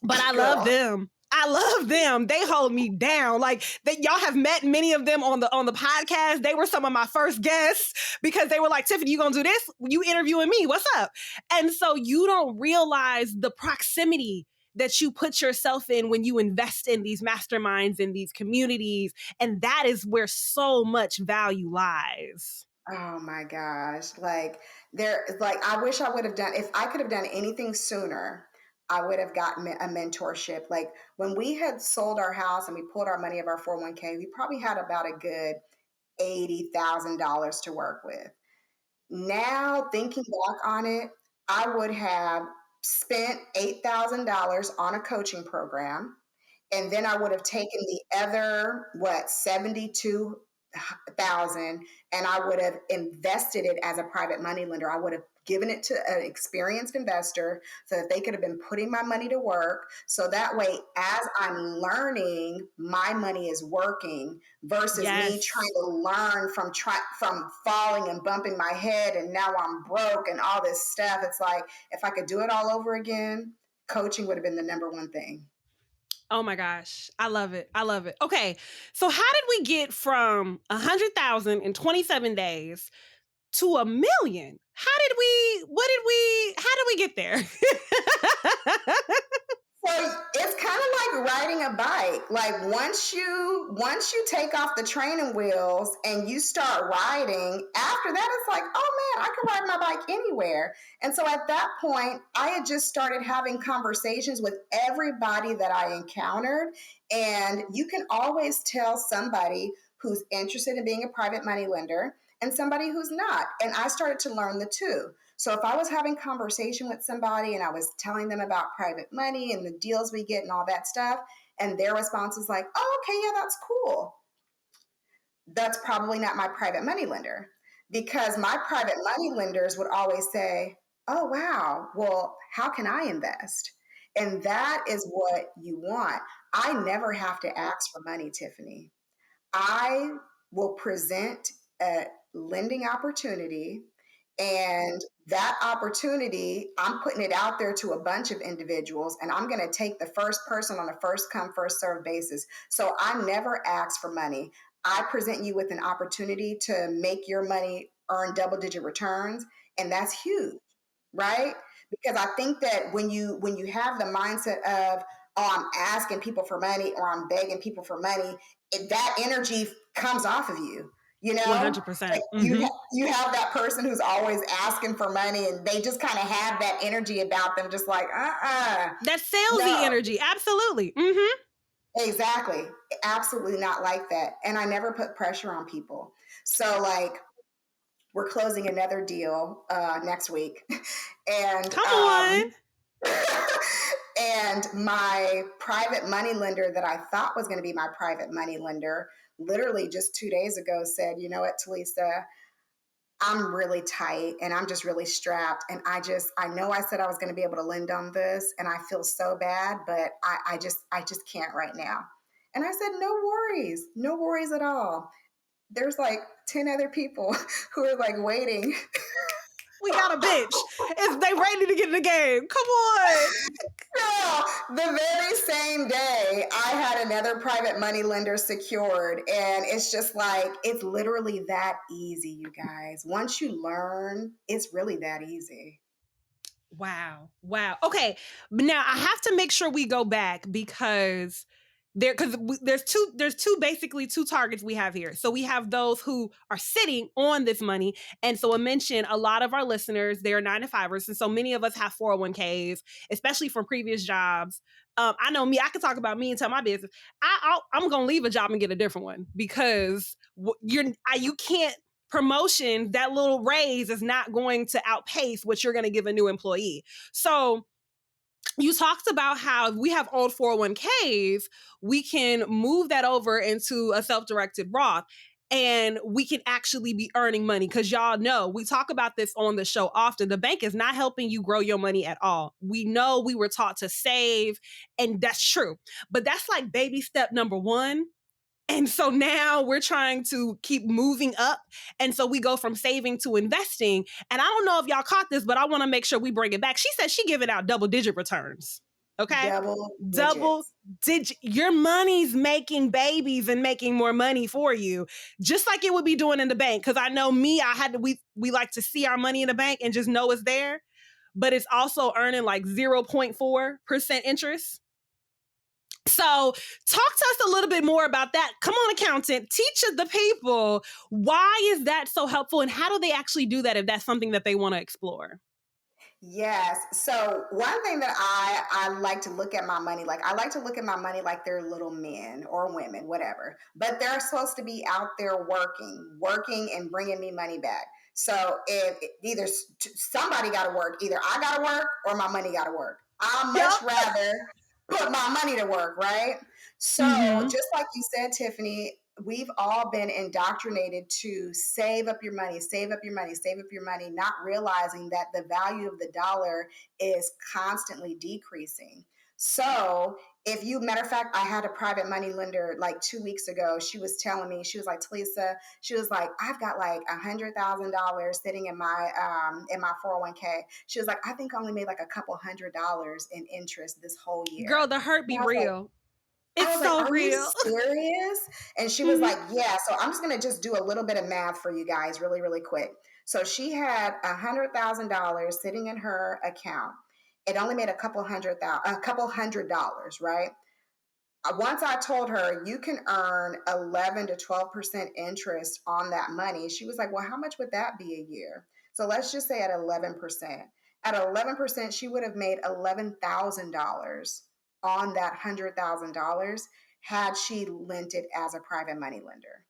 But I love them. I love them. They hold me down. Like y'all have met many of them on the podcast. They were some of my first guests because they were like, Tiffany, you gonna do this? You interviewing me? What's up? And so you don't realize the proximity that you put yourself in when you invest in these masterminds, in these communities. And that is where so much value lies. Oh my gosh. I wish I would have done, if I could have done anything sooner, I would have gotten a mentorship. Like when we had sold our house and we pulled our money of our 401k, we probably had about a good $80,000 to work with. Now, thinking back on it, I would have spent $8,000 on a coaching program. And then I would have taken the other, 72,000, and I would have invested it as a private money lender. I would have given it to an experienced investor so that they could have been putting my money to work. So that way, as I'm learning, my money is working versus me trying to learn from falling and bumping my head, and now I'm broke and all this stuff. It's like, if I could do it all over again, coaching would have been the number one thing. Oh my gosh. I love it. I love it. Okay. So how did we get from 100,000 in 27 days to $1 million? How did we get there? So it's kind of like riding a bike. Like once you take off the training wheels and you start riding, after that it's like, oh man, I can ride my bike anywhere. And so at that point, I had just started having conversations with everybody that I encountered. And you can always tell somebody who's interested in being a private money lender and somebody who's not. And I started to learn the two. So if I was having conversation with somebody and I was telling them about private money and the deals we get and all that stuff, and their response was like, oh, okay, yeah, that's cool. That's probably not my private money lender, because my private money lenders would always say, oh, wow, well, how can I invest? And that is what you want. I never have to ask for money, Tiffany. I will present a lending opportunity, and that opportunity, I'm putting it out there to a bunch of individuals, and I'm going to take the first person on a first come, first served basis. So I never ask for money. I present you with an opportunity to make your money earn double-digit returns, and that's huge, right? Because I think that when you have the mindset of, oh, I'm asking people for money or I'm begging people for money, that energy comes off of you. You know, 100%. Like you have that person who's always asking for money, and they just kind of have that energy about them, just like, that salesy energy. Absolutely. Exactly. Absolutely not like that. And I never put pressure on people. So like, we're closing another deal next week. And come on. And my private money lender that I thought was going to be my private money lender literally just 2 days ago said, you know what, Tilisa, I'm really tight and I'm just really strapped. And I know I said I was going to be able to lend on this and I feel so bad, but I just can't right now. And I said, no worries at all. There's like 10 other people who are like waiting. We got a bitch. Is they ready to get in the game? Come on. No, the very same day, I had another private money lender secured. And it's just like, it's literally that easy, you guys. Once you learn, it's really that easy. Wow. Okay. But now I have to make sure we go back because there's basically two targets we have here. So we have those who are sitting on this money. And so I mentioned a lot of our listeners, they're 9-to-5ers. And so many of us have 401ks, especially from previous jobs. I know me, I can talk about me and tell my business. I'm going to leave a job and get a different one because you can't promotion, that little raise is not going to outpace what you're going to give a new employee. So you talked about how we have old 401ks, we can move that over into a self-directed Roth and we can actually be earning money because y'all know, we talk about this on the show often. The bank is not helping you grow your money at all. We know we were taught to save and that's true, but that's like baby step number one. And so now we're trying to keep moving up. And so we go from saving to investing. And I don't know if y'all caught this, but I want to make sure we bring it back. She said she giving out double-digit returns. Okay? Double digit. Your money's making babies and making more money for you, just like it would be doing in the bank. Because I know me, we like to see our money in the bank and just know it's there. But it's also earning like 0.4% interest. So talk to us a little bit more about that. Come on, accountant, teach the people, why is that so helpful and how do they actually do that if that's something that they want to explore? Yes. So one thing that I like to look at my money, like I like to look at my money like they're little men or women, whatever, but they're supposed to be out there working and bringing me money back. So if either somebody got to work, either I got to work or my money got to work. I'd much rather put my money to work, right? So just like you said, Tiffany, we've all been indoctrinated to save up your money, not realizing that the value of the dollar is constantly decreasing. So matter of fact, I had a private money lender like 2 weeks ago. She was telling me, she was like, Tilisa, she was like, I've got like $100,000 sitting in my 401k. She was like, I think I only made like a couple $100 in interest this whole year. Girl, the hurt be real. It's so like, are real. you serious? And she was like, yeah. So I'm just going to just do a little bit of math for you guys really, really quick. So she had $100,000 sitting in her account. It only made a couple $100, right? Once I told her you can earn 11 to 12% interest on that money, she was like, well, how much would that be a year? So let's just say at 11%. At 11%, she would have made $11,000 on that $100,000 had she lent it as a private money lender.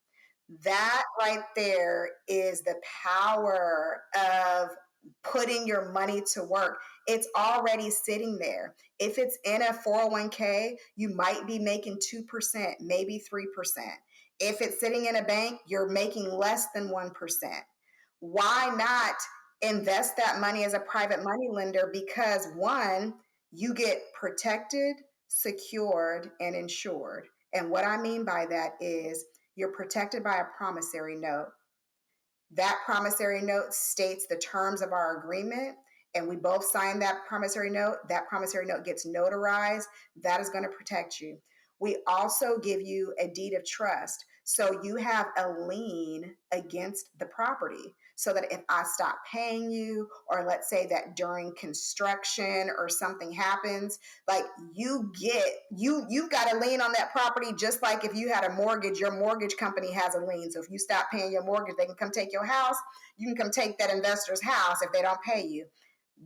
That right there is the power of putting your money to work. It's already sitting there. If it's in a 401k, you might be making 2%, maybe 3%. If it's sitting in a bank, you're making less than 1%. Why not invest that money as a private money lender? Because one, you get protected, secured, and insured. And what I mean by that is you're protected by a promissory note. That promissory note states the terms of our agreement, and we both sign that promissory note. That promissory note gets notarized. That is going to protect you. We also give you a deed of trust. So you have a lien against the property so that if I stop paying you, or let's say that during construction or something happens, like you've got a lien on that property, just like if you had a mortgage, your mortgage company has a lien. So if you stop paying your mortgage, they can come take your house. You can come take that investor's house if they don't pay you.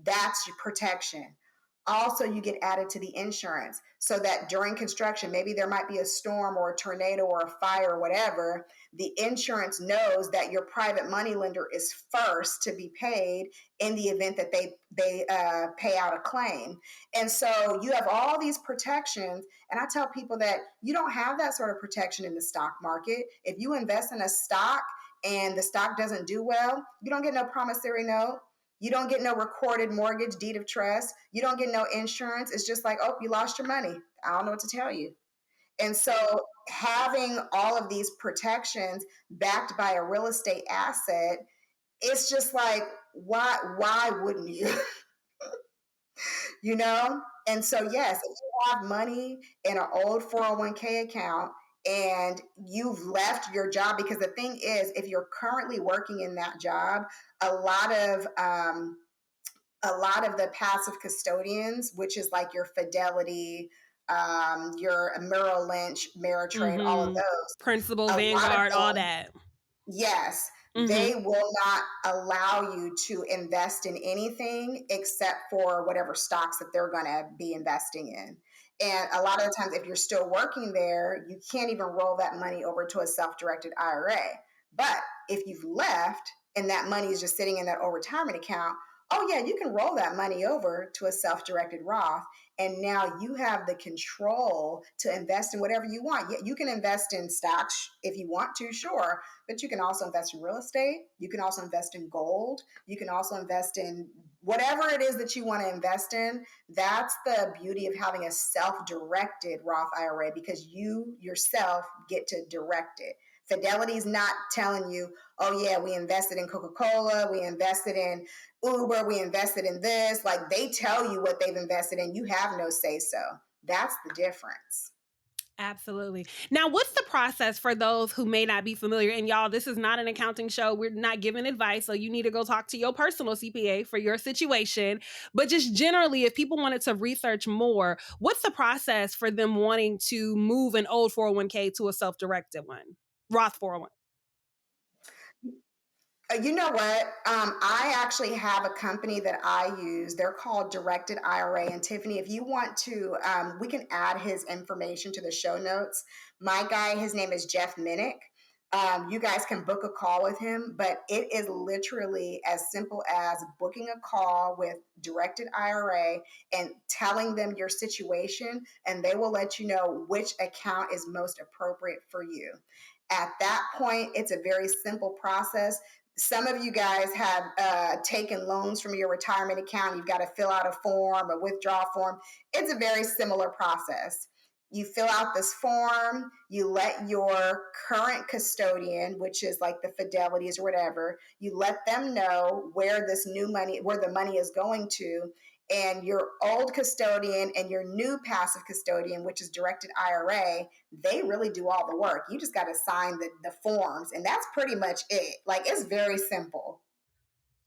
That's your protection. Also, you get added to the insurance so that during construction, maybe there might be a storm or a tornado or a fire or whatever. The insurance knows that your private money lender is first to be paid in the event that they pay out a claim. And so you have all these protections. And I tell people that you don't have that sort of protection in the stock market. If you invest in a stock and the stock doesn't do well, you don't get no promissory note. You don't get no recorded mortgage, deed of trust. You don't get no insurance. It's just like, oh, you lost your money. I don't know what to tell you. And so having all of these protections backed by a real estate asset, it's just like, why wouldn't you? You know? And so, yes, if you have money in an old 401k account and you've left your job, because the thing is, if you're currently working in that job, a lot of the passive custodians, which is like your Fidelity, your Merrill Lynch, Ameritrade, all of those, Principal, a lot of Vanguard, all them, that. yes, Mm-hmm. they will not allow you to invest in anything except for whatever stocks that they're going to be investing in. And a lot of the times, if you're still working there, you can't even roll that money over to a self-directed IRA. But if you've left and that money is just sitting in that old retirement account, oh yeah, you can roll that money over to a self-directed Roth. And now you have the control to invest in whatever you want. You can invest in stocks if you want to, sure, but you can also invest in real estate. You can also invest in gold. You can also invest in whatever it is that you want to invest in. That's the beauty of having a self-directed Roth IRA, because you yourself get to direct it. Fidelity's not telling you, oh yeah, we invested in Coca-Cola, we invested in Uber, we invested in this. Like, they tell you what they've invested in. You have no say so. That's the difference. Absolutely. Now, what's the process for those who may not be familiar? And y'all, this is not an accounting show. We're not giving advice. So you need to go talk to your personal CPA for your situation. But just generally, if people wanted to research more, what's the process for them wanting to move an old 401k to a self-directed one? Roth 401. You know what? I actually have a company that I use. They're called Directed IRA. And Tiffany, if you want to, we can add his information to the show notes. My guy, his name is Jeff Minnick. You guys can book a call with him, but it is literally as simple as booking a call with Directed IRA and telling them your situation, and they will let you know which account is most appropriate for you. At that point, it's a very simple process. Some of you guys have taken loans from your retirement account. You've got to fill out a form, a withdrawal form. It's a very similar process. You fill out this form, you let your current custodian, which is like the Fidelities or whatever, you let them know where this new money, where the money is going to. And your old custodian and your new passive custodian, which is Directed IRA, they really do all the work. You just got to sign the forms, and that's pretty much it. Like, it's very simple.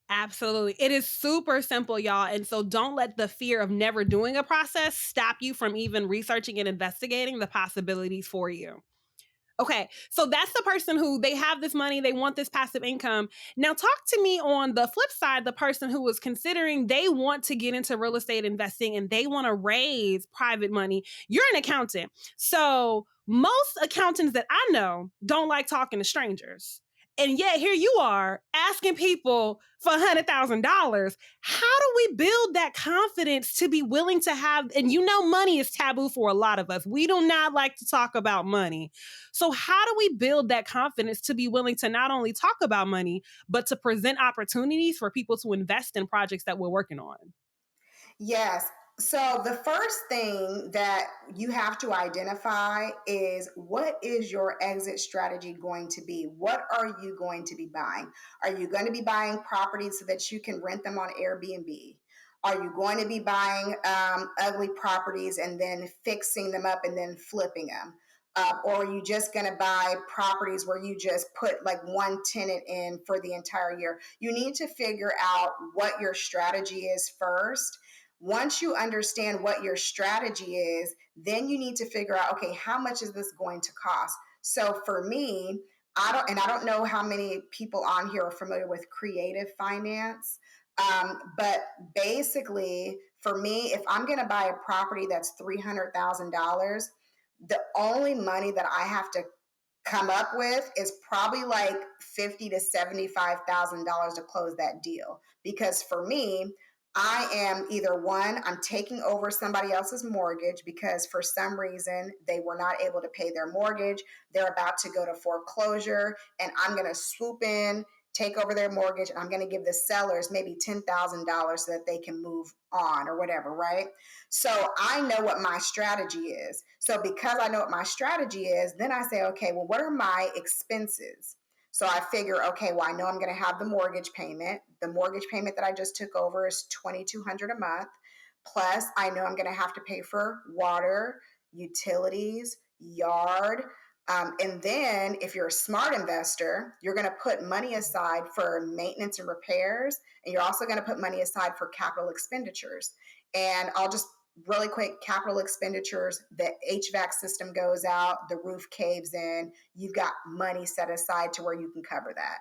Absolutely. It is super simple, y'all. And so don't let the fear of never doing a process stop you from even researching and investigating the possibilities for you. Okay, so that's the person who they have this money, they want this passive income. Now, talk to me on the flip side, the person who was considering they want to get into real estate investing and they want to raise private money. You're an accountant. So most accountants that I know don't like talking to strangers. And yet here you are asking people for $100,000. How do we build that confidence to be willing to have, and money is taboo for a lot of us. We do not like to talk about money. So how do we build that confidence to be willing to not only talk about money, but to present opportunities for people to invest in projects that we're working on? Yes. So the first thing that you have to identify is, what is your exit strategy going to be? What are you going to be buying? Are you going to be buying properties so that you can rent them on Airbnb? Are you going to be buying ugly properties and then fixing them up and then flipping them? Or are you just going to buy properties where you just put like one tenant in for the entire year? You need to figure out what your strategy is first. Once you understand what your strategy is, then you need to figure out, okay, how much is this going to cost? So for me, I don't know how many people on here are familiar with creative finance. But basically, For me, if I'm going to buy a property that's $300,000, the only money that I have to come up with is probably like $50,000 to $75,000 to close that deal. Because for me, I am either one, I'm taking over somebody else's mortgage because for some reason they were not able to pay their mortgage. They're about to go to foreclosure, and I'm going to swoop in, take over their mortgage, and I'm going to give the sellers maybe $10,000 so that they can move on or whatever, right? So I know what my strategy is. So because I know what my strategy is, then I say, okay, well, what are my expenses? So I figure, okay, well, I know I'm going to have the mortgage payment. The mortgage payment that I just took over is $2,200 a month. Plus, I know I'm going to have to pay for water, utilities, yard. And then if you're a smart investor, you're going to put money aside for maintenance and repairs. And you're also going to put money aside for capital expenditures. And I'll just really quick, capital expenditures, the HVAC system goes out, the roof caves in, you've got money set aside to where you can cover that.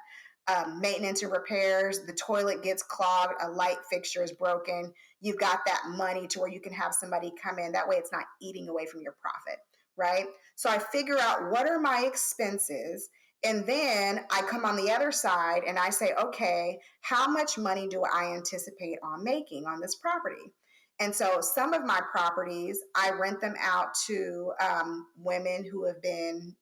Maintenance and repairs, the toilet gets clogged, a light fixture is broken, you've got that money to where you can have somebody come in. That way it's not eating away from your profit, right? So I figure out what are my expenses, and then I come on the other side and I say, okay, how much money do I anticipate on making on this property? And so some of my properties, I rent them out to women who have been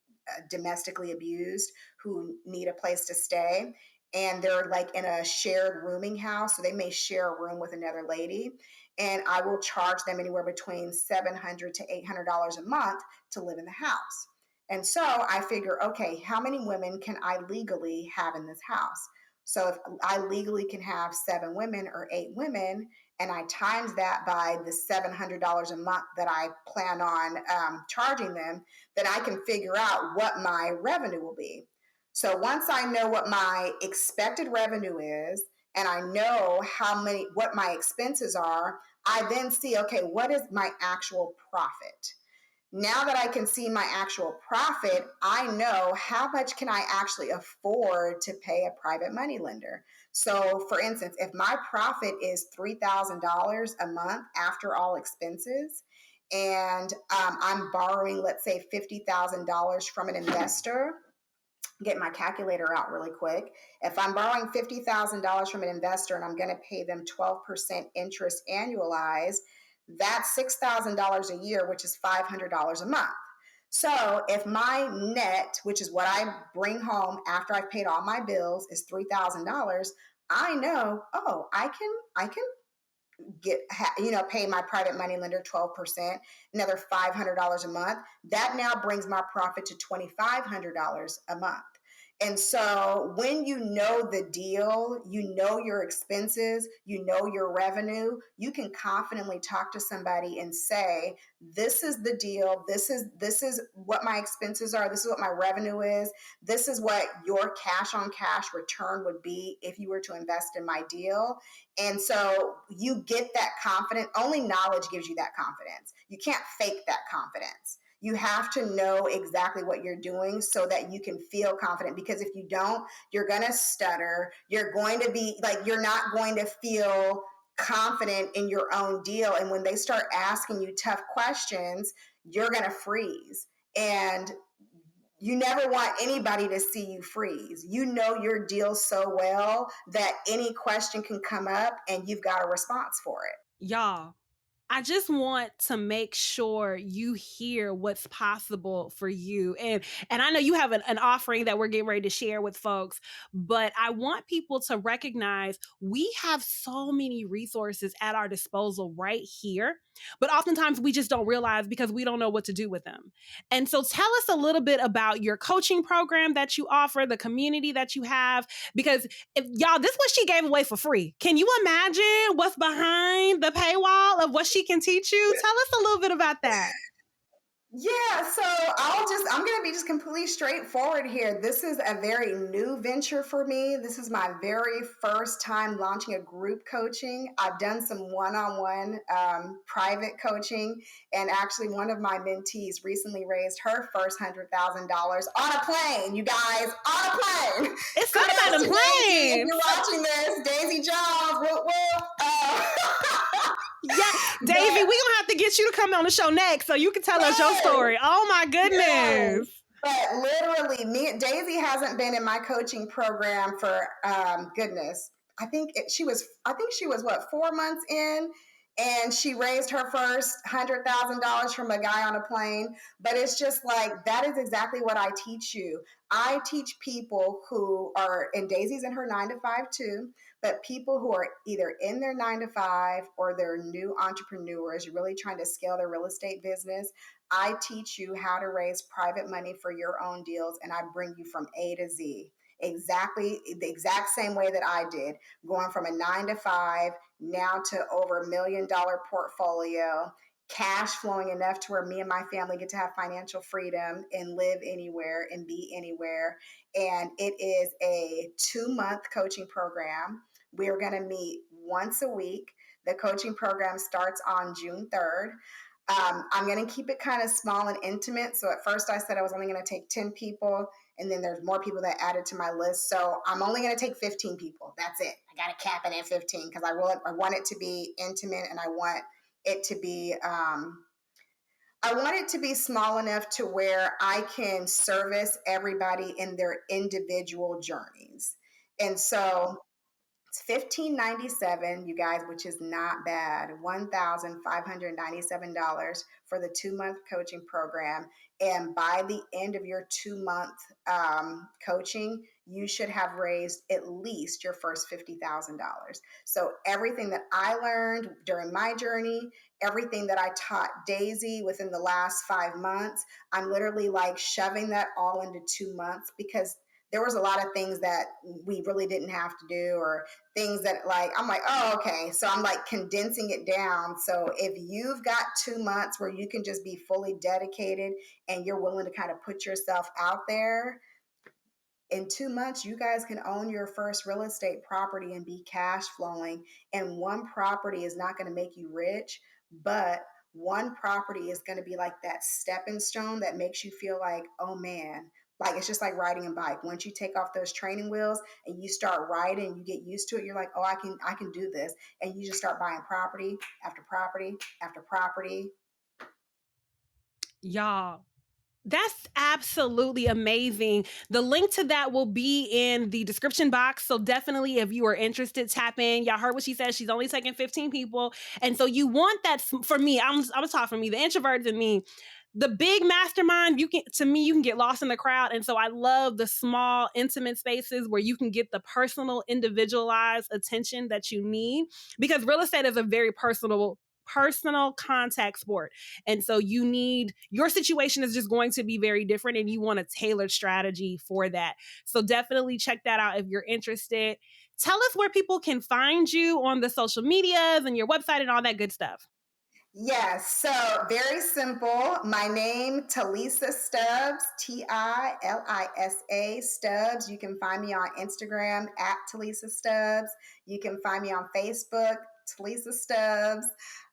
domestically abused, who need a place to stay. And they're like in a shared rooming house. So they may share a room with another lady. And I will charge them anywhere between $700 to $800 a month to live in the house. And so I figure, okay, how many women can I legally have in this house? So if I legally can have 7 women or 8 women, and I times that by the $700 a month that I plan on charging them, then I can figure out what my revenue will be. So once I know what my expected revenue is, and I know what my expenses are, I then see, okay, what is my actual profit? Now that I can see my actual profit, I know how much can I actually afford to pay a private money lender. So for instance, if my profit is $3,000 a month after all expenses, and I'm borrowing, let's say, $50,000 from an investor, get my calculator out really quick. If I'm borrowing $50,000 from an investor and I'm going to pay them 12% interest annualized, that's $6,000 a year, which is $500 a month. So if my net, which is what I bring home after I've paid all my bills, is $3,000, I know, oh, I can pay my private money lender 12%, another $500 a month. That now brings my profit to $2,500 a month. And so when you know the deal, you know your expenses, you know your revenue, you can confidently talk to somebody and say, this is the deal. This is what my expenses are. This is what my revenue is. This is what your cash on cash return would be if you were to invest in my deal. And so you get that confidence. Only knowledge gives you that confidence. You can't fake that confidence. You have to know exactly what you're doing so that you can feel confident, because if you don't, you're going to stutter. You're going to be like, you're not going to feel confident in your own deal. And when they start asking you tough questions, you're going to freeze. And you never want anybody to see you freeze. You know your deal so well that any question can come up and you've got a response for it. Y'all, I just want to make sure you hear what's possible for you. And I know you have an offering that we're getting ready to share with folks, but I want people to recognize we have so many resources at our disposal right here, but oftentimes we just don't realize because we don't know what to do with them. And so tell us a little bit about your coaching program that you offer, the community that you have, because if y'all, this is what she gave away for free. Can you imagine what's behind the paywall of what she can teach you? Tell us a little bit about that. Yeah, so I'm going to be just completely straightforward here. This is a very new venture for me. This is my very first time launching a group coaching. I've done some one-on-one private coaching, and actually one of my mentees recently raised her first $100,000 on a plane, you guys, on a plane. It's good about a plane. If you're watching this, Daisy Jones, whoop, whoop. Yeah, Daisy, we're gonna have to get you to come on the show next so you can tell us your story. Oh my goodness. But literally, Daisy hasn't been in my coaching program for goodness. She was what, 4 months in, and she raised her first $100,000 from a guy on a plane. But it's just like, that is exactly what I teach you. I teach people who are, and Daisy's in her 9 to 5 too, but people who are either in their 9 to 5 or they're new entrepreneurs, really trying to scale their real estate business. I teach you how to raise private money for your own deals, and I bring you from A to Z. Exactly the exact same way that I did, going from a 9 to 5 now to over $1 million portfolio, cash flowing enough to where me and my family get to have financial freedom and live anywhere and be anywhere. And it is a 2-month coaching program. We're going to meet once a week. The coaching program starts on June 3rd. I'm going to keep it kind of small and intimate. So at first I said I was only going to take 10 people, and then there's more people that added to my list. So I'm only going to take 15 people. That's it. I got to cap it at 15 because I want it to be intimate, and I want it to be small enough to where I can service everybody in their individual journeys. And so it's $1,597, you guys, which is not bad. $1,597 for the 2-month coaching program. And by the end of your 2-month coaching, you should have raised at least your first $50,000. So everything that I learned during my journey, everything that I taught Daisy within the last 5 months, I'm literally like shoving that all into 2 months, because there was a lot of things that we really didn't have to do, or things that I'm like, oh, okay. So I'm like condensing it down. So if you've got 2 months where you can just be fully dedicated and you're willing to kind of put yourself out there, in 2 months, you guys can own your first real estate property and be cash flowing. And one property is not going to make you rich, but one property is going to be like that stepping stone that makes you feel like, oh man, like it's just like riding a bike. Once you take off those training wheels and you start riding, you get used to it. You're like, oh, I can do this. And you just start buying property after property after property. Y'all, that's absolutely amazing. The link to that will be in the description box. So definitely, if you are interested, tap in. Y'all heard what she said. She's only taking 15 people. And so you want that for me. I'm talking for me, the introverts in me. The big mastermind, you can get lost in the crowd. And so I love the small, intimate spaces where you can get the personal, individualized attention that you need, because real estate is a very personal contact sport. And so your situation is just going to be very different, and you want a tailored strategy for that. So definitely check that out if you're interested. Tell us where people can find you on the social medias and your website and all that good stuff. Yes, so very simple. My name, Tilisa Stubbs, Tilisa Stubbs. You can find me on Instagram at Tilisa Stubbs. You can find me on Facebook, Tilisa Stubbs.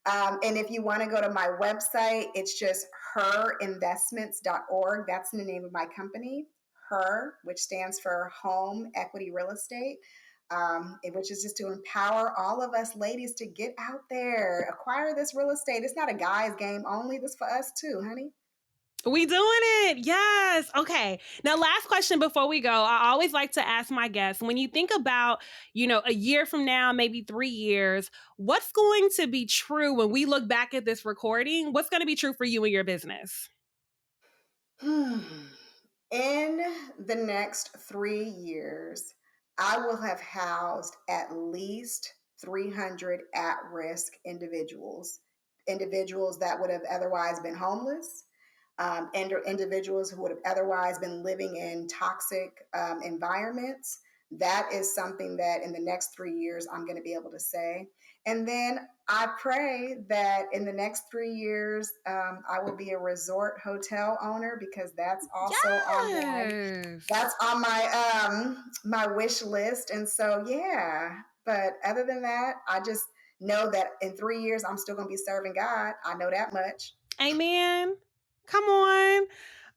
And if you want to go to my website, it's just herinvestments.org. That's the name of my company, HER, which stands for Home Equity Real Estate. Which is just to empower all of us ladies to get out there, acquire this real estate. It's not a guy's game only. This for us too, honey. We doing it. Yes. Okay. Now, last question before we go. I always like to ask my guests, when you think about, a year from now, maybe 3 years, what's going to be true when we look back at this recording? What's going to be true for you and your business? In the next 3 years, I will have housed at least 300 at-risk individuals that would have otherwise been homeless, and individuals who would have otherwise been living in toxic environments. That is something that in the next 3 years, I'm going to be able to say. And then I pray that in the next 3 years, I will be a resort hotel owner, because that's also on my wish list. And so, yeah. But other than that, I just know that in 3 years, I'm still going to be serving God. I know that much. Amen. Come on.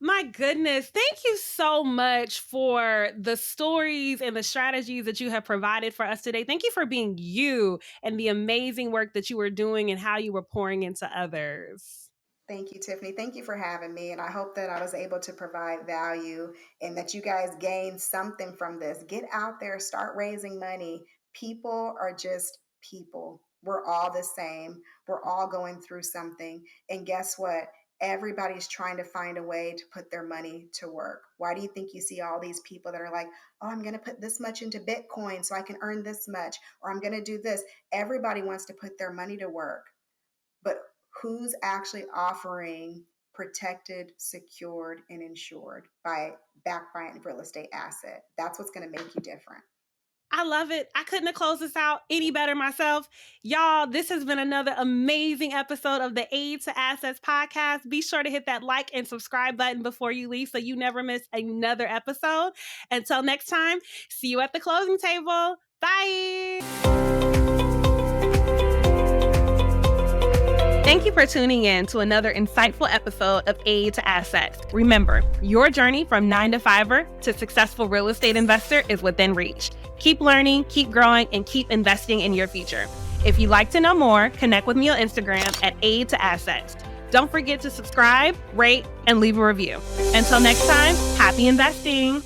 My goodness. Thank you so much for the stories and the strategies that you have provided for us today. Thank you for being you and the amazing work that you were doing and how you were pouring into others. Thank you, Tiffany. Thank you for having me. And I hope that I was able to provide value and that you guys gained something from this. Get out there, start raising money. People are just people. We're all the same. We're all going through something. And guess what? Everybody's trying to find a way to put their money to work. Why do you think you see all these people that are like, oh, I'm going to put this much into Bitcoin so I can earn this much, or I'm going to do this? Everybody wants to put their money to work. But who's actually offering protected, secured, and insured backed by a real estate asset? That's what's going to make you different. I love it. I couldn't have closed this out any better myself. Y'all, this has been another amazing episode of the Aid to Assets podcast. Be sure to hit that like and subscribe button before you leave so you never miss another episode. Until next time, see you at the closing table. Bye. Thank you for tuning in to another insightful episode of Aid to Assets. Remember, your journey from 9-to-5er to successful real estate investor is within reach. Keep learning, keep growing, and keep investing in your future. If you'd like to know more, connect with me on Instagram at Aid to Assets. Don't forget to subscribe, rate, and leave a review. Until next time, happy investing.